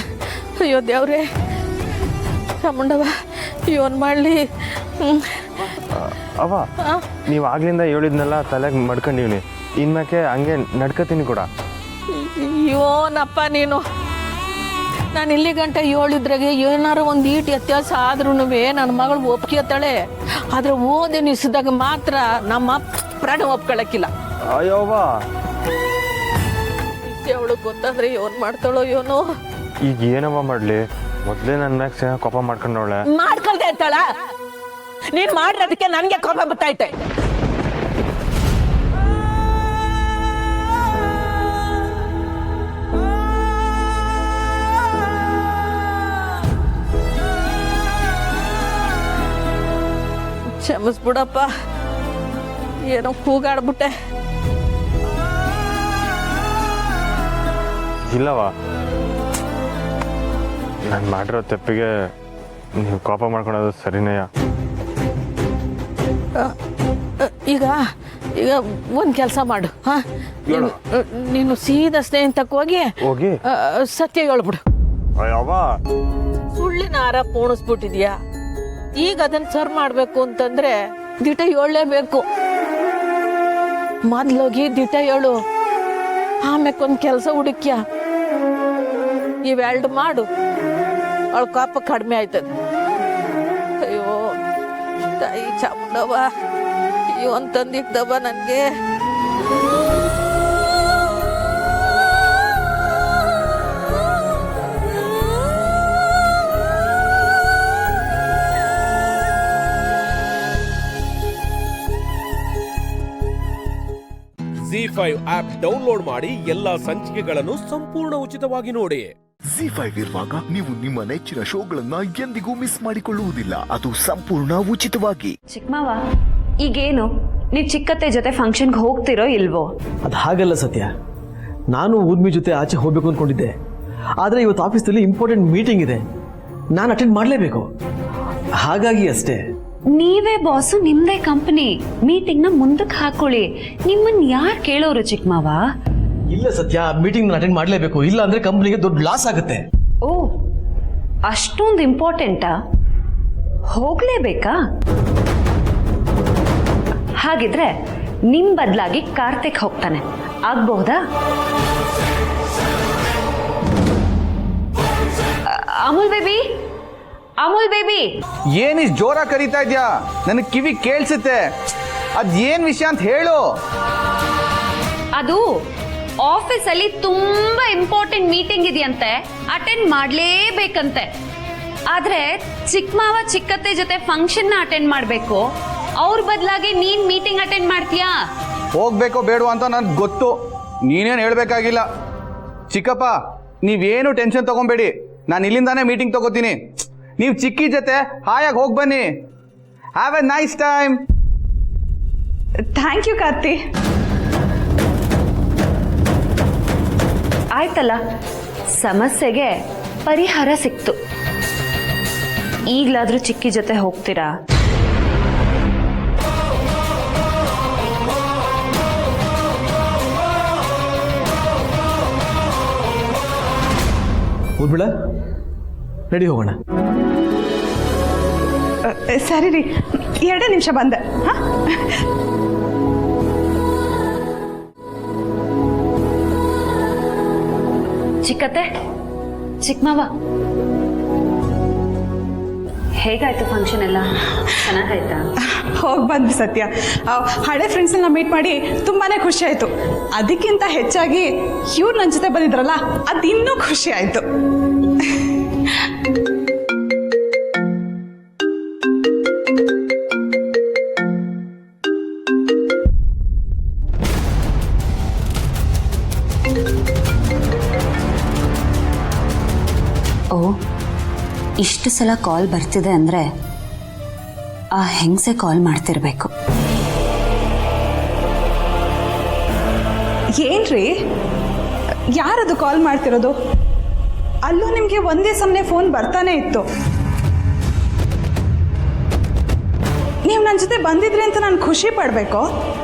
ಅಯ್ಯೋ ದೇವ್ರೆ, ಚಾಮುಂಡವ ಇವನ್ ಮಾಡಲಿ. ಅವ ನೀವು ಆಗ್ಲಿಂದ ಹೇಳಿದ್ನೆಲ್ಲ ತಲೆಗೆ ಮಡ್ಕೊಂಡಿವ್ನಿ, ಇನ್ಮ್ಯಾಕೆ ಹಂಗೆ ನಡ್ಕತೀನಿ ಕೂಡ. ಅಯ್ಯೋನಪ್ಪ ನೀನು, ನಾನು ಇಲ್ಲಿ ಗಂಟೆ ಹೇಳಿದ್ರಾಗೆ ಏನಾರು ಒಂದು ಈಟ್ ವ್ಯತ್ಯಾಸ ಆದ್ರೂ ನನ್ನ ಮಗಳು ಒಪ್ಕೊತಾಳೆ. ಆದ್ರೆ ಓದಿ ನಿಸಿದಾಗ ಮಾತ್ರ ನಮ್ಮ ಪ್ರಾಣ ಒಪ್ಕೊಳಕ್ಕಿಲ್ಲ. ಅಯ್ಯೋವ, ಅವಳು ಗೊತ್ತಾದ್ರೆ ಏನ್ ಮಾಡ್ತಾಳೋ ಏನೋ. ಈಗ ಏನವ ಮಾಡ್ಲಿ? ಮೊದಲೇ ನನ್ನ ಮ್ಯಾಗ ಚೆನ್ನಾಗಿ ಕೋಪ ಮಾಡ್ಕೊಂಡವಳೆ. ಮಾಡ್ಕೊಳ್ದೆ ಅಂತಾಳ? ನೀನ್ ಮಾಡಿರೋದಕ್ಕೆ ನನ್ಗೆ ಕೋಪ ಬರ್ತೈತೆ. ಕ್ಷಮಿಸ್ಬಿಡಪ್ಪ, ಏನೋ ಕೂಗಾಡ್ಬಿಟ್ಟೆ. ಇಲ್ಲವ, ನಾನು ಮಾಡಿರೋ ತಪ್ಪಿಗೆ ನೀವು ಕೋಪ ಮಾಡ್ಕೊಳೋದು ಸರಿನೇಯ. ಈಗ ಈಗ ಒಂದು ಕೆಲಸ ಮಾಡು. ಹಾ, ನೀನು ಸೀದಾ ಸ್ನೇಹಿತಕ್ಕೆ ಹೋಗಿ ಸತ್ಯ ಹೇಳ್ಬಿಡು. ಸುಳ್ಳಿನ ಹಾರ ಪೋಣಿಸ್ಬಿಟ್ಟಿದ್ಯಾ, ಈಗ ಅದನ್ನ ಸರ್ ಮಾಡ್ಬೇಕು ಅಂತಂದ್ರೆ ದಿಟ ಹೇಳಲೇಬೇಕು. ಮೊದ್ಲೋಗಿ ದಿಟ ಹೇಳು, ಆಮೇಲೆ ಒಂದು ಕೆಲಸ ಹುಡುಕ್ಯ. ಇವೆರಡು ಮಾಡು, ಅವಳ ಕೋಪ ಕಡಿಮೆ ಆಯ್ತದ. ಅಯ್ಯೋ ತಾಯಿ ಚಾಮುಂಡವ್ವ, ಇವನ್ ತಂದಿದ್ದವ ನನಗೆ. ZEE5 ಆಪ್ ಡೌನ್ಲೋಡ್ ಮಾಡಿ ಎಲ್ಲಾ ಸಂಚಿಕೆಗಳನ್ನು ಸಂಪೂರ್ಣ ಉಚಿತವಾಗಿ ನೋಡಿ. ZEE5 ಇರುವಾಗ ನೀವು ನಿಮ್ಮ ನೆಚ್ಚಿನ ಶೋಗಳನ್ನ ಎಂದಿಗೂ ಮಿಸ್ ಮಾಡಿಕೊಳ್ಳುವುದಿಲ್ಲ, ಅದು ಸಂಪೂರ್ಣ ಉಚಿತವಾಗಿ. ಚಿಕ್ಕಮಾವ, ಈಗೇನು ನೀವು ಚಿಕ್ಕತ್ತೆ ಜೊತೆ ಫಂಕ್ಷನ್ಗೆ ಹೋಗ್ತಿರೋ ಇಲ್ವೋ? ಅದು ಹಾಗಲ್ಲ ಸತ್ಯ, ನಾನು ಊರ್ಮಿ ಜೊತೆ ಆಚೆ ಹೋಗ್ಬೇಕು ಅಂದ್ಕೊಂಡಿದ್ದೆ. ಆದರೆ ಇವತ್ತು ಆಫೀಸಲ್ಲಿ ಇಂಪಾರ್ಟೆಂಟ್ ಮೀಟಿಂಗ್ ಇದೆ, ನಾನು ಅಟೆಂಡ್ ಮಾಡಲೇಬೇಕು, ಹಾಗಾಗಿ ಅಷ್ಟೇ. ನೀವೇ ಬಾಸು, ನಿಮ್ದೇ ಕಂಪನಿ, ಮೀಟಿಂಗ್ನ ಮುಂದಕ್ಕೆ ಹಾಕೊಳ್ಳಿ. ನಿಮ್ಮನ್ನ ಯಾರು ಕೇಳೋರು ಚಿಕ್ಕಮಾವ? ಇಲ್ಲ ಸತ್ಯ, ಮೀಟಿಂಗ್ ಅಟೆಂಡ್ ಮಾಡಲೇಬೇಕು, ಇಲ್ಲ ಅಂದ್ರೆ ಕಂಪನಿಗೆ ದೊಡ್ಡ ಲಾಸ್ ಆಗುತ್ತೆ. ಓ, ಅಷ್ಟೊಂದು ಇಂಪಾರ್ಟೆಂಟಾ? ಹೋಗ್ಲೇಬೇಕಾ? ಹಾಗಿದ್ರೆ ನಿಮ್ ಬದಲಾಗಿ ಕಾರ್ತಿಕ್ ಹೋಗ್ತಾನೆ, ಆಗ್ಬಹುದಾ? ಅಮೂಲ್ ಬೇಬಿ, ಅಮೂಲ್ ಬೇಬಿ, ಏನಿಷ್ಟು ಜೋರ ಕರೀತಾ ಇದ್ಯಾ? ನನಗೆ ಕಿವಿ ಕೇಳಿಸುತ್ತೆ. ಅದೇನ್ ವಿಷಯ ಅಂತ ಹೇಳು. ಅದು ಆಫೀಸಲ್ಲಿ ತುಂಬಾ ಇಂಪಾರ್ಟೆಂಟ್ ಮೀಟಿಂಗ್ ಇದೆಯಂತೆ, ಅಟೆಂಡ್ ಮಾಡ್ಲೇಬೇಕಂತೆ. ಆದ್ರೆ ಚಿಕ್ಕಮಾವ ಚಿಕ್ಕತ್ತೆ ಜೊತೆ ಫಂಕ್ಷನ್ ಅಟೆಂಡ್ ಮಾಡ್ಬೇಕು, ಅವ್ರ ಬದಲಾಗಿ ನೀನ್ ಮೀಟಿಂಗ್ ಅಟೆಂಡ್ ಮಾಡ್ತೀಯಾ? ಹೋಗ್ಬೇಕೋ ಬೇಡೋ ಅಂತ ನನ್ಗೆ ಗೊತ್ತು, ನೀನೇನು ಹೇಳ್ಬೇಕಾಗಿಲ್ಲ. ಚಿಕ್ಕಪ್ಪ, ನೀವೇನು ಟೆನ್ಷನ್ ತಗೊಂಬೇಡಿ, ನಾನು ಇಲ್ಲಿಂದಾನೇ ಮೀಟಿಂಗ್ ತಗೋತೀನಿ. ನೀವು ಚಿಕ್ಕಿ ಜೊತೆ ಹಾಯಾಗಿ ಹೋಗಿ ಬನ್ನಿ. Have a nice time. Thank you Karthi. ಆಯ್ತಲ್ಲ, ಸಮಸ್ಯೆಗೆ ಪರಿಹಾರ ಸಿಕ್ತು. ಈಗಲಾದ್ರೂ ಚಿಕ್ಕಿ ಜೊತೆ ಹೋಗ್ತೀರಾ? ಹೋಗ್ಬಿಡ, ರೆಡಿ ಹೋಗೋಣ. ಸರಿ ರೀ, 2 ನಿಮಿಷ ಬಂದೆ. ಚಿಕ್ಕತ್ತೆ, ಚಿಕ್ಕಮಾವ, ಹೇಗಾಯ್ತು ಫಂಕ್ಷನ್ ಎಲ್ಲ? ಚೆನ್ನಾಗಾಯ್ತಾ? ಹೋಗಿ ಬಂದ್ವಿ ಸತ್ಯ. ಹಳೆ ಫ್ರೆಂಡ್ಸ್ನ ಮೀಟ್ ಮಾಡಿ ತುಂಬಾನೇ ಖುಷಿ ಆಯ್ತು. ಅದಕ್ಕಿಂತ ಹೆಚ್ಚಾಗಿ ಇವ್ರು ನನ್ನ ಜೊತೆ ಬಂದಿದ್ರಲ್ಲ, ಅದು ಇನ್ನೂ ಖುಷಿ ಆಯ್ತು. ಓ, ಇಷ್ಟು ಸಲ ಕಾಲ್ ಬರ್ತಿದೆ ಅಂದರೆ ಆ ಹೆಂಗಸೆ ಕಾಲ್ ಮಾಡ್ತಿರ್ಬೇಕು. ಏನ್ರಿ, ಯಾರದು ಕಾಲ್ ಮಾಡ್ತಿರೋದು? ಅಲ್ಲೂ ನಿಮಗೆ ಒಂದೇ ಸಮನೆ ಫೋನ್ ಬರ್ತಾನೆ ಇತ್ತು. ನೀವು ನನ್ನ ಜೊತೆ ಬಂದಿದ್ರಿ ಅಂತ ನಾನು ಖುಷಿ ಪಡಬೇಕೋ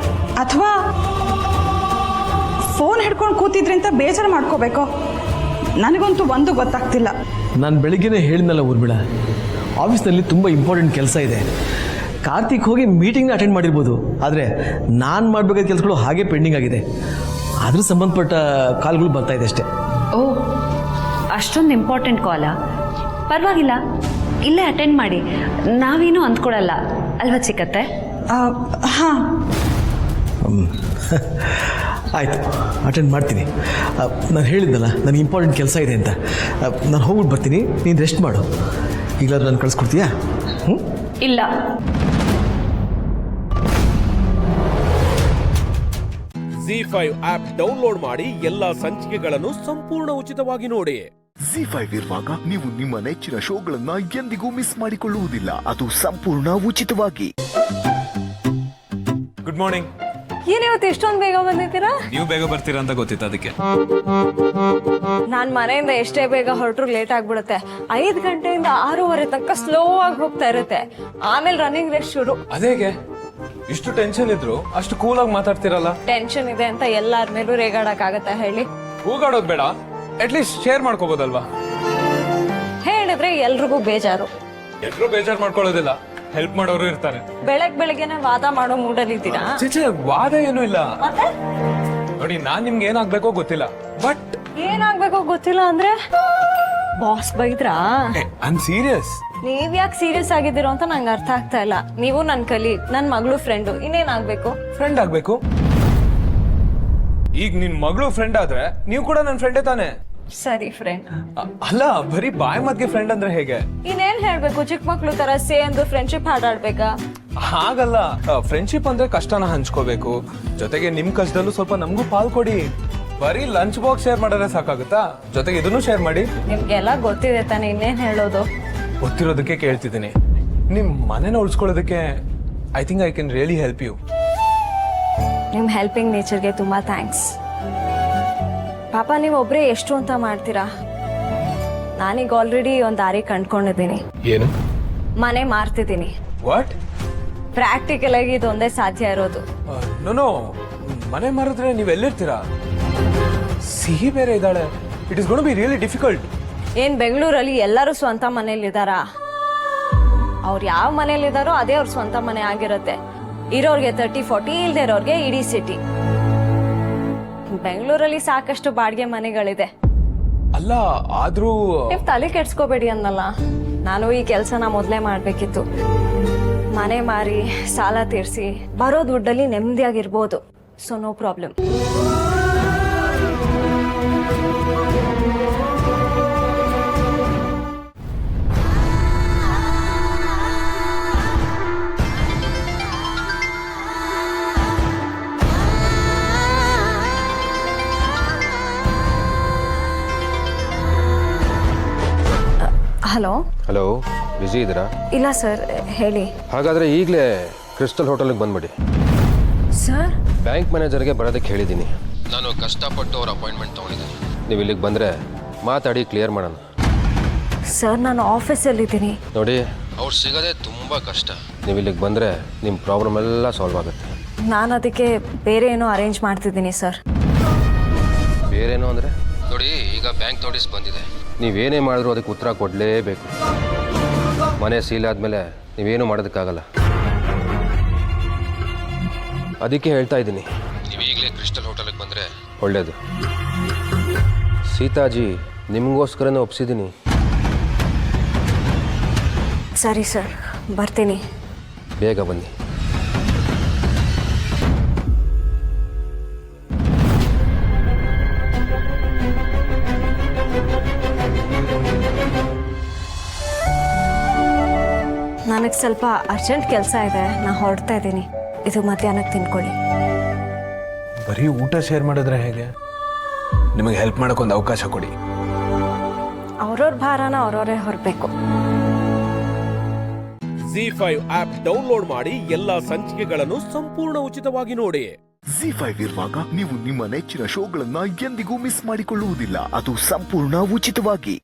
ಅಥವಾ ಫೋನ್ ಹಿಡ್ಕೊಂಡು ಕೂತಿದ್ರಿ ಅಂತ ಬೇಜಾರು ಮಾಡ್ಕೋಬೇಕೋ ನನಗಂತೂ ಒಂದು ಗೊತ್ತಾಗ್ತಿಲ್ಲ. ನಾನು ಬೆಳಿಗ್ಗೆನೇ ಹೇಳಿದ್ನಲ್ಲ ಊರ್ಬಿಳ, ಆಫೀಸ್ನಲ್ಲಿ ತುಂಬ ಇಂಪಾರ್ಟೆಂಟ್ ಕೆಲಸ ಇದೆ. ಕಾರ್ತಿಕ್ ಹೋಗಿ ಮೀಟಿಂಗ್ನ ಅಟೆಂಡ್ ಮಾಡಿರ್ಬೋದು, ಆದರೆ ನಾನು ಮಾಡಬೇಕಾದ ಕೆಲಸಗಳು ಹಾಗೆ ಪೆಂಡಿಂಗ್ ಆಗಿದೆ. ಅದ್ರ ಸಂಬಂಧಪಟ್ಟ ಕಾಲ್ಗಳು ಬರ್ತಾ ಇದೆ ಅಷ್ಟೇ. ಓ, ಅಷ್ಟೊಂದು ಇಂಪಾರ್ಟೆಂಟ್ ಕಾಲಾ? ಪರವಾಗಿಲ್ಲ, ಇಲ್ಲೇ ಅಟೆಂಡ್ ಮಾಡಿ, ನಾವೇನು ಅಂದ್ಕೊಡಲ್ಲ ಅಲ್ವಾ ಚಿಕ್ಕತ್ತೆ? ಹಾಂ, ಆಯಿತು, ಅಟೆಂಡ್ ಮಾಡ್ತೀನಿ. ನಾನು ಹೇಳಿದ್ನಲ್ಲ ನನಗೆ ಇಂಪಾರ್ಟೆಂಟ್ ಕೆಲಸ ಇದೆ ಅಂತ. ನಾನು ಹೋಗ್ಬಿಟ್ಟು ಬರ್ತೀನಿ, ನೀನು ರೆಸ್ಟ್ ಮಾಡು. ಈಗಲಾದ್ರೂ ನಾನು ಕಳಿಸ್ಕೊಡ್ತೀಯಾ? ಇಲ್ಲ. ZEE5 ಆಪ್ ಡೌನ್ಲೋಡ್ ಮಾಡಿ ಎಲ್ಲಾ ಸಂಚಿಕೆಗಳನ್ನು ಸಂಪೂರ್ಣ ಉಚಿತವಾಗಿ ನೋಡಿ. ZEE5 ಇರುವಾಗ ನೀವು ನಿಮ್ಮ ನೆಚ್ಚಿನ ಶೋಗಳನ್ನ ಎಂದಿಗೂ ಮಿಸ್ ಮಾಡಿಕೊಳ್ಳುವುದಿಲ್ಲ. ಅದು ಸಂಪೂರ್ಣ ಉಚಿತವಾಗಿ. Good morning. ಏನಿವತ್ತು ಇಷ್ಟೊಂದು ಬೇಗ ಬಂದಿದ್ದೀರಾ? ನೀವು ಬೇಗ ಬರ್ತೀರಾ ಅಂತ ಗೊತ್ತಿತ್ತು, ಅದಕ್ಕೆ. ನಾನ್ ಮನೆಯಿಂದ ಎಷ್ಟೇ ಬೇಗ ಹೊರಟ್ರು ಲೇಟ್ ಆಗ್ಬಿಡುತ್ತೆ. 5 ಗಂಟೆಯಿಂದ 6:30 ತನಕ ಸ್ಲೋ ಆಗಿ ಹೋಗ್ತಾ ಇರುತ್ತೆ. ಆಮೇಲೆ ರನ್ನಿಂಗ್ ರೇಸ್ ಶುರು. ಅದೇಗೆ ಇಷ್ಟು ಟೆನ್ಷನ್ ಇದ್ರು ಅಷ್ಟು ಕೂಲಾಗಿ ಮಾತಾಡ್ತಿರಲ್ಲ? ಟೆನ್ಷನ್ ಇದೆ ಅಂತ ಎಲ್ಲಾರ ಮೇಲೂ ರೇಗಾಡಕ್ ಆಗತ್ತಾ ಹೇಳಿ? ಕೂಗಾಡೋದ್ ಬೇಡ, ಅಟ್ಲೀಸ್ಟ್ ಶೇರ್ ಮಾಡ್ಕೋಬೋದಲ್ವಾ? ಹೇಳಿದ್ರೆ ಎಲ್ರಿಗೂ ಬೇಜಾರು. ಎಲ್ರು ಬೇಜಾರ್ ಮಾಡ್ಕೊಳ್ಳೋದಿಲ್ಲ, ಹೆಲ್ಪ್ ಮಾಡೋರು ಇರ್ತಾರೆ. ಬೆಳಗ್ಗೆನೆ ವಾದ ಮಾಡೋ ಮೂಡಲ್ಲಿ ಇದ್ದೀರಾ? ಚೇಚೆ, ವಾದ ಏನೂ ಇಲ್ಲ. ನೋಡಿ, ನಾನ್ ನಿಮ್ಗೆ ಏನಾಗ್ಬೇಕೋ ಗೊತ್ತಿಲ್ಲ, ಬಟ್ ಏನಾಗ್ಬೇಕೋ ಗೊತ್ತಿಲ್ಲ ಅಂದ್ರೆ ಬಾಸ್ ಬೈದ್ರಾ? I am serious. ನೀವ್ ಯಾಕೆ ಸೀರಿಯಸ್ ಆಗಿದ್ದೀರೋ ಅಂತ ನಂಗೆ ಅರ್ಥ ಆಗ್ತಾ ಇಲ್ಲ. ನೀವು ನನ್ ಕಲೀಗ್, ನನ್ ಮಗಳು ಫ್ರೆಂಡು, ಇನ್ನೇನಾಗ್ಬೇಕು? ಫ್ರೆಂಡ್ ಆಗ್ಬೇಕು. ಈಗ ನಿನ್ ಮಗಳು ಫ್ರೆಂಡ್ ಆದ್ರೆ ನೀವು ಕೂಡ ನನ್ನ ಫ್ರೆಂಡೇ ತಾನೆ? ಸರಿ, ಫ್ರೆಂಡ್. ಅಲ್ಲ, ಬರೀ ಬಾಯ್ ಮದ್ಗೆ ಫ್ರೆಂಡ್ ಅಂದ್ರೆ ಹೇಗೆ? ಇನ್ನೇನ್ ಹೇಳ್ಬೇಕು, ಚಿಕ್ಕ ಮಕ್ಳು ತರ ಸೇಂದು ಫ್ರೆಂಡ್ಶಿಪ್ ಹಾಡಾಡ್ಬೇಕಾ? ಹಾಗಲ್ಲ, ಫ್ರೆಂಡ್ಶಿಪ್ ಅಂದ್ರೆ ಕಷ್ಟನ ಹಂಚ್ಕೋಬೇಕು, ಜೊತೆಗೆ ನಿಮ್ ಕಷ್ಟದಲ್ಲೂ ಸ್ವಲ್ಪ ನಮಗೂ ಪಾಲ್ ಕೊಡಿ. ಬರೀ ಲಂಚ್ ಬಾಕ್ಸ್ ಶೇರ್ ಮಾಡಿದ್ರೆ ಸಾಕಾಗುತ್ತಾ? ಜೊತೆಗೆ ಇದನ್ನು ಶೇರ್ ಮಾಡಿ. ನಿಮ್ಗೆಲ್ಲ ಗೊತ್ತಿದೆ ತಾನೆ, ಇನ್ನೇನ್ ಹೇಳೋದು? ಗೊತ್ತಿರೋದಕ್ಕೆ ಕೇಳ್ತಿದ್ದೀನಿ. ನಿಮ್ ಮನೆನ ಉಳಿಸ್ಕೊಳ್ಳೋದಕ್ಕೆ I think I can really help you. ನಿಮ್ ಹೆಲ್ಪಿಂಗ್ ನೇಚರ್ಗೆ ತುಂಬಾ ಥ್ಯಾಂಕ್ಸ್. ಪಾಪ ನೀವು ಒಬ್ರೇ ಎಷ್ಟು ಅಂತ ಮಾಡ್ತೀರಾ? ನಾನೀಗ ಆಲ್ರೆಡಿ ಒಂದ್ ದಾರಿ ಕಂಡ್ಕೊಂಡಿದ್ದೀನಿ. ಏನು? ಮನೆ ಮಾರ್ತಿದ್ದೀನಿ. ವಾಟ್? ಪ್ರಾಕ್ಟಿಕಲ್ ಆಗಿ ಇದೊಂದೇ ಸಾಧ್ಯ ಇರೋದು. ನೋ, ಮನೆ ಮಾರಿದ್ರೆ ನೀವ್ ಎಲ್ಲಿರ್ತೀರಾ? ಸಿಹಿ ಬೇರೆ ಇದ್ದಾಳೆ. It is gonna be really difficult. ಏನ್ ಬೆಂಗಳೂರಲ್ಲಿ ಎಲ್ಲರೂ ಸ್ವಂತ ಮನೇಲಿದ್ದಾರಾ? ಅವ್ರು ಯಾವ ಮನೇಲಿದ್ದಾರೋ ಅದೇ ಅವ್ರ ಸ್ವಂತ ಮನೆ ಆಗಿರುತ್ತೆ. ಇರೋರ್ಗೆ 30-40, ಇಲ್ದೇ ಇರೋರ್ಗೆ ಇಡೀ ಸಿಟಿ. ಬೆಂಗಳೂರಲ್ಲಿ ಸಾಕಷ್ಟು ಬಾಡಿಗೆ ಮನೆಗಳಿದೆ. ಅಲ್ಲ, ಆದ್ರೂ ನೀವ್ ತಲೆ ಕೆಡ್ಸ್ಕೋಬೇಡಿ ಅನ್ನಲ್ಲ. ನಾನು ಈ ಕೆಲ್ಸನ ಮೊದ್ಲೇ ಮಾಡ್ಬೇಕಿತ್ತು. ಮನೆ ಮಾರಿ ಸಾಲ ತೀರ್ಸಿ ಬರೋ ದುಡ್ಡಲ್ಲಿ ನೆಮ್ಮದಿಯಾಗಿರ್ಬೋದು. So no problem. Hello. Hello, busy ಇದ್ದೀರಾ? ಇಲ್ಲ ಸರ್, ಹೇಳಿ. ಹಾಗಾದ್ರೆ ಈಗಲೇ ಕ್ರಿಸ್ಟಲ್ ಹೋಟೆಲ್ಗೆ ಬಂದ್ಬಿಡಿ. ಸರ್, ಬ್ಯಾಂಕ್ ಮ್ಯಾನೇಜರ್ಗೆ ಬರೋದಕ್ಕೆ ಹೇಳಿದ್ದೀನಿ. ನಾನು ಕಷ್ಟಪಟ್ಟು ಅವ್ರ ಅಪಾಯಿಂಟ್ಮೆಂಟ್ ತೊಗೊಂಡಿದ್ದೀನಿ. ನೀವು ಇಲ್ಲಿಗೆ ಬಂದರೆ ಮಾತಾಡಿ ಕ್ಲಿಯರ್ ಮಾಡೋಣ. ಸರ್, ನಾನು ಆಫೀಸಲ್ಲಿದ್ದೀನಿ. ನೋಡಿ, ಅವ್ರು ಸಿಗೋದೇ ತುಂಬ ಕಷ್ಟ. ನೀವು ಇಲ್ಲಿಗೆ ಬಂದರೆ ನಿಮ್ಮ ಪ್ರಾಬ್ಲಮ್ ಎಲ್ಲ ಸಾಲ್ವ್ ಆಗುತ್ತೆ. ನಾನು ಅದಕ್ಕೆ ಬೇರೆ ಏನೋ ಅರೇಂಜ್ ಮಾಡ್ತಿದ್ದೀನಿ ಸರ್. ಬೇರೇನೋ ಅಂದರೆ? ನೋಡಿ, ಈಗ ಬ್ಯಾಂಕ್ ನೋಟಿಸ್ ಬಂದಿದೆ. ನೀವೇನೇ ಮಾಡಿದ್ರು ಅದಕ್ಕೆ ಉತ್ತರ ಕೊಡಲೇಬೇಕು. ಮನೆ ಸೀಲ್ ಆದಮೇಲೆ ನೀವೇನು ಮಾಡೋದಕ್ಕಾಗಲ್ಲ. ಅದಕ್ಕೆ ಹೇಳ್ತಾ ಇದ್ದೀನಿ, ನೀವು ಈಗಲೇ ಕ್ರಿಸ್ಟಲ್ ಹೋಟೆಲ್ಗೆ ಬಂದರೆ ಒಳ್ಳೆಯದು. ಸೀತಾಜಿ, ನಿಮಗೋಸ್ಕರನೇ ಒಪ್ಸಿದ್ದೀನಿ. ಸರಿ ಸರ್, ಬರ್ತೀನಿ. ಬೇಗ ಬನ್ನಿ. ನನಗೆ ಸ್ವಲ್ಪ ಅರ್ಜೆಂಟ್ ಕೆಲಸ ಇದೆ, ನಾನು ಹೊರಡ್ತಾ ಇದ್ದೀನಿ. ಇದು ಮಧ್ಯಾಹ್ನಕ್ಕೆ ತಿನ್ಕೊಳ್ಳಿ. ಬರೀ ಊಟ ಶೇರ್ ಮಾಡಿದ್ರೆ ಹೇಗೆ? ನಿಮಗೆ ಹೆಲ್ಪ್ ಮಾಡೋಕ್ಕೊಂದು ಅವಕಾಶ ಕೊಡಿ. ಅವ್ರವ್ರ ಭಾರನ ಅವ್ರವರೇ ಹೊರಬೇಕು. ZEE5 ಆಪ್ ಡೌನ್ಲೋಡ್ ಮಾಡಿ ಎಲ್ಲಾ ಸಂಚಿಕೆಗಳನ್ನು ಸಂಪೂರ್ಣ ಉಚಿತವಾಗಿ ನೋಡಿ. ZEE5 ಇರುವಾಗ ನೀವು ನಿಮ್ಮ ನೆಚ್ಚಿನ ಶೋಗಳನ್ನ ಎಂದಿಗೂ ಮಿಸ್ ಮಾಡಿಕೊಳ್ಳುವುದಿಲ್ಲ. ಅದು ಸಂಪೂರ್ಣ ಉಚಿತವಾಗಿ.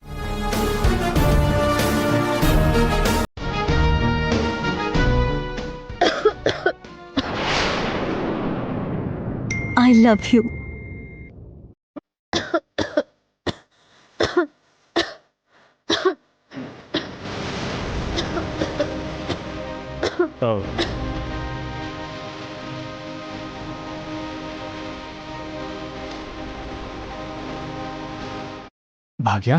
I love you. Bhagya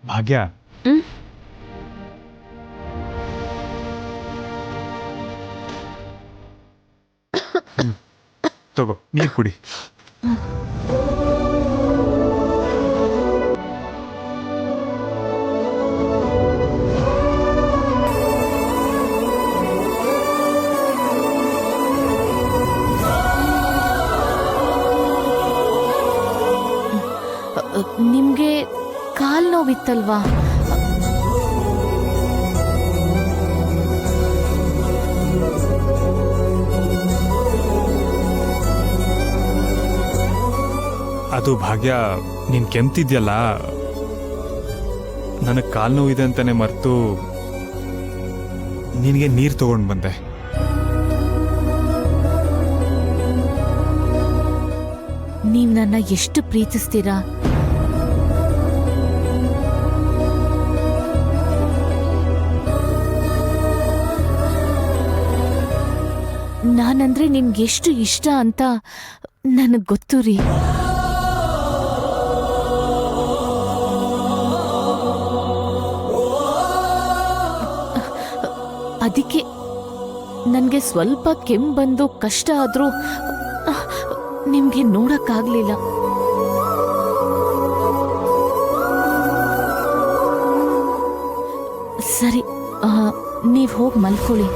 Bhagya ತಗೋ ನೀರು ಕುಡಿ. ನಿಮ್ಗೆ ಕಾಲ್ ನೋವಿತ್ತಲ್ವಾ? ಅದು ಭಾಗ್ಯ, ನೀನ್ ಕೆಮ್ತಿದ್ಯಲ್ಲ, ನನಗೆ ಕಾಲು ನೋವಿದೆ ಅಂತಾನೆ ಮರ್ತು ನಿನಗೆ ನೀರು ತಗೊಂಡು ಬಂದೆ. ನೀವ್ ನನ್ನ ಎಷ್ಟು ಪ್ರೀತಿಸ್ತೀರಾ? ನಾನಂದ್ರೆ ನಿಮ್ಗೆಷ್ಟು ಇಷ್ಟ ಅಂತ ನನಗ್ ಗೊತ್ತು ರೀ. ಅದಕ್ಕೆ ನನಗೆ ಸ್ವಲ್ಪ ಕೆಮ್ಮು ಬಂದು ಕಷ್ಟ ಆದ್ರೂ ನಿಮ್ಗೆ ನೋಡಕ್ಕಾಗ್ಲಿಲ್ಲ. ಸರಿ, ನೀವ್ ಹೋಗಿ ಮಲ್ಕೊಳ್ಳಿ.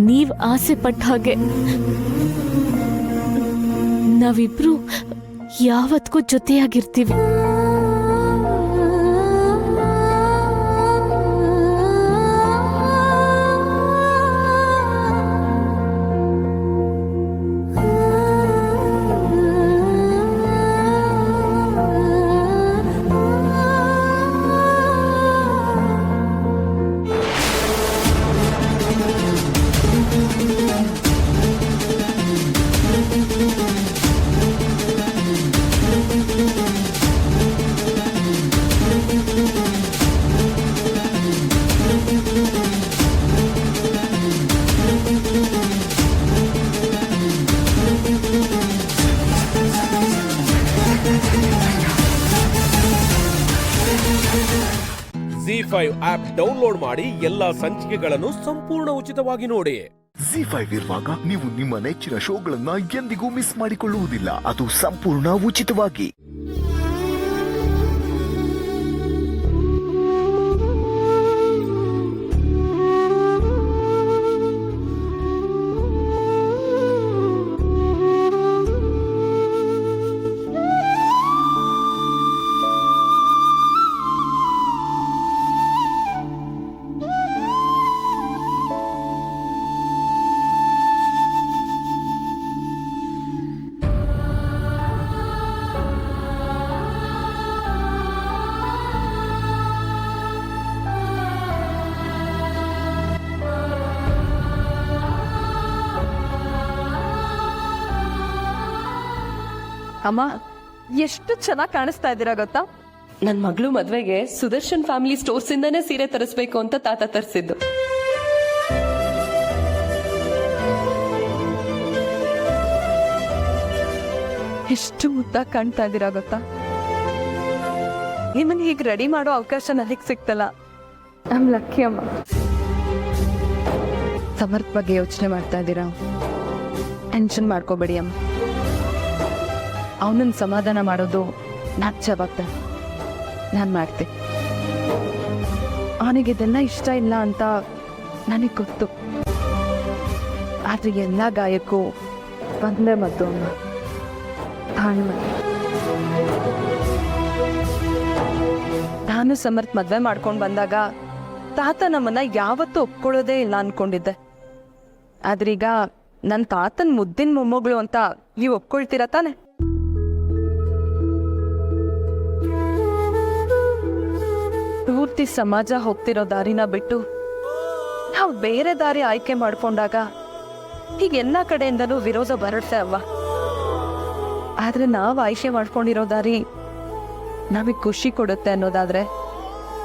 ನೀವ್ ಆಸೆ ಪಟ್ಟ ಹಾಗೆ ನಾವಿಬ್ರು ಯಾವತ್ತಿಗೂ ಜೊತೆಯಾಗಿರ್ತೀವಿ. ZEE5 ಆಪ್ ಡೌನ್ಲೋಡ್ ಮಾಡಿ ಎಲ್ಲಾ ಸಂಚಿಕೆಗಳನ್ನು ಸಂಪೂರ್ಣ ಉಚಿತವಾಗಿ ನೋಡಿ. ZEE5 ಇರುವಾಗ ನೀವು ನಿಮ್ಮ ನೆಚ್ಚಿನ ಶೋಗಳನ್ನ ಎಂದಿಗೂ ಮಿಸ್ ಮಾಡಿಕೊಳ್ಳುವುದಿಲ್ಲ. ಅದು ಸಂಪೂರ್ಣ ಉಚಿತವಾಗಿ. ಅಮ್ಮ, ಎಷ್ಟು ಚೆನ್ನಾಗಿ ಕಾಣಿಸ್ತಾ ಇದ್ದೀರಾ ಗೊತ್ತಾ? ನನ್ನ ಮಗಳು ಮದ್ವೆಗೆ ಸುದರ್ಶನ್ ಫ್ಯಾಮಿಲಿ ಸ್ಟೋರ್ಸ್ ಇಂದಾನೆ ಸೀರೆ ತರಿಸ್ಬೇಕು ಅಂತ ತಾತ ತರಿಸಿದ್ದು. ಎಷ್ಟು ಉದ್ದ ಕಾಣ್ತಾ ಇದ್ದೀರಾ ಗೊತ್ತಾ? ನಿಮ್ಮನ್ನ ಹೀಗೆ ರೆಡಿ ಮಾಡೋ ಅವಕಾಶ ನನಗೆ ಸಿಕ್ತಲ್ಲ. ಐ ಆಮ್ ಲಕ್ಕಿ ಅಮ್ಮ. ಸಮರ್ಥ್ ಬಗ್ಗೆ ಯೋಚನೆ ಮಾಡ್ತಾ ಇದ್ದೀರಾ? ಟೆನ್ಷನ್ ಮಾಡ್ಕೋಬೇಡಿ ಅಮ್ಮ. ಅವನನ್ನು ಸಮಾಧಾನ ಮಾಡೋದು ನನ್ನ ಜವಾಬ್ದಾರಿ. ನಾನು ಮಾಡ್ತೀನಿ. ಅವನಿಗಿದೆಲ್ಲ ಇಷ್ಟ ಇಲ್ಲ ಅಂತ ನನಗೆ ಗೊತ್ತು. ಆದರೆ ಎಲ್ಲ ಗಾಯಕ್ಕೂ ಒಂದೇ ಮದ್ದು ಅಮ್ಮ, ತಾಳ್ಮೆ. ನಾನು ಸಮರ್ಥ್ ಮದುವೆ ಮಾಡ್ಕೊಂಡು ಬಂದಾಗ ತಾತ ನಮ್ಮನ್ನ ಯಾವತ್ತೂ ಒಪ್ಕೊಳ್ಳೋದೇ ಇಲ್ಲ ಅನ್ಕೊಂಡಿದ್ದೆ. ಆದ್ರೀಗ ನನ್ನ ತಾತನ್ ಮುದ್ದಿನ ಮೊಮ್ಮಗಳು ಅಂತ ನೀವು ಒಪ್ಕೊಳ್ತೀರ ತಾನೆ? ಪೂರ್ತಿ ಸಮಾಜ ಹೋಗ್ತಿರೋ ದಾರಿನ ಬಿಟ್ಟು ನಾವು ಬೇರೆ ದಾರಿ ಆಯ್ಕೆ ಮಾಡ್ಕೊಂಡಾಗ ಹೀಗೆ ಎಲ್ಲ ಕಡೆಯಿಂದಲೂ ವಿರೋಧ ಬರುತ್ತೆ ಅಲ್ವಾ? ಆದ್ರೆ ನಾವು ಆಯ್ಕೆ ಮಾಡ್ಕೊಂಡಿರೋ ದಾರಿ ನಮಗೆ ಖುಷಿ ಕೊಡುತ್ತೆ ಅನ್ನೋದಾದ್ರೆ,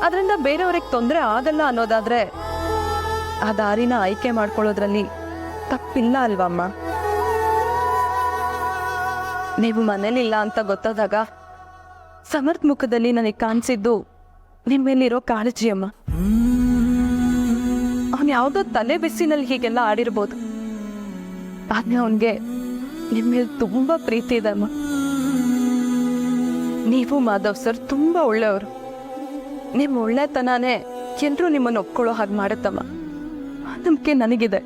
ಅದರಿಂದ ಬೇರೆಯವ್ರಿಗೆ ತೊಂದರೆ ಆಗಲ್ಲ ಅನ್ನೋದಾದ್ರೆ, ಆ ದಾರಿನ ಆಯ್ಕೆ ಮಾಡ್ಕೊಳ್ಳೋದ್ರಲ್ಲಿ ತಪ್ಪಿಲ್ಲ ಅಲ್ವಮ್ಮ? ನೀವು ಮನೇಲಿಲ್ಲ ಅಂತ ಗೊತ್ತಾದಾಗ ಸಮರ್ಥ್ ಮುಖದಲ್ಲಿ ನನಗೆ ಕಾಣಿಸಿದ್ದು ನಿಮ್ಮ ಮೇಲಿರೋ ಕಾಳಜಿ ಅಮ್ಮ. ಅವನು ಯಾವುದೋ ತಲೆ ಬಿಸಿನಲ್ಲಿ ಹೀಗೆಲ್ಲ ಆಡಿರ್ಬೋದು, ಆದ್ರೆ ಅವನಿಗೆ ನಿಮ್ಮ ಮೇಲೆ ತುಂಬಾ ಪ್ರೀತಿ ಇದೆ ಅಮ್ಮ. ನೀವು ಮಾಧವ್ ಸರ್ ತುಂಬಾ ಒಳ್ಳೆಯವರು. ನಿಮ್ಮ ಒಳ್ಳೆತನಾನೇ ಎಲ್ಲರೂ ನಿಮ್ಮನ್ನು ಒಪ್ಕೊಳ್ಳೋ ಹಾಗೆ ಮಾಡುತ್ತಮ್ಮ. ನಂಬಿಕೆ ನನಗಿದೆ.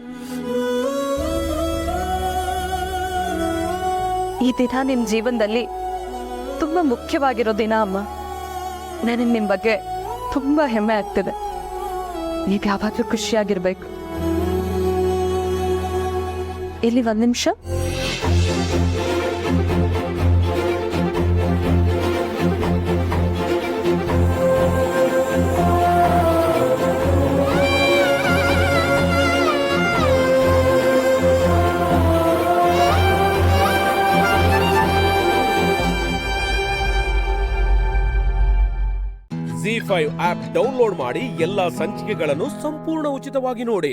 ಈ ದಿನ ನಿಮ್ಮ ಜೀವನದಲ್ಲಿ ತುಂಬಾ ಮುಖ್ಯವಾಗಿರೋ ದಿನ ಅಮ್ಮ. ನನಗೆ ನಿಮ್ಮ ಬಗ್ಗೆ ತುಂಬಾ ಹೆಮ್ಮೆ ಆಗ್ತಿದೆ. ನೀವು ಯಾವಾಗಲೂ ಖುಷಿಯಾಗಿರ್ಬೇಕು. ಇಲ್ಲಿ 1 ನಿಮಿಷ. ZEE5 ಆಪ್ ಡೌನ್ಲೋಡ್ ಮಾಡಿ ಎಲ್ಲಾ ಸಂಚಿಕೆಗಳನ್ನು ಸಂಪೂರ್ಣ ಉಚಿತವಾಗಿ ನೋಡಿ.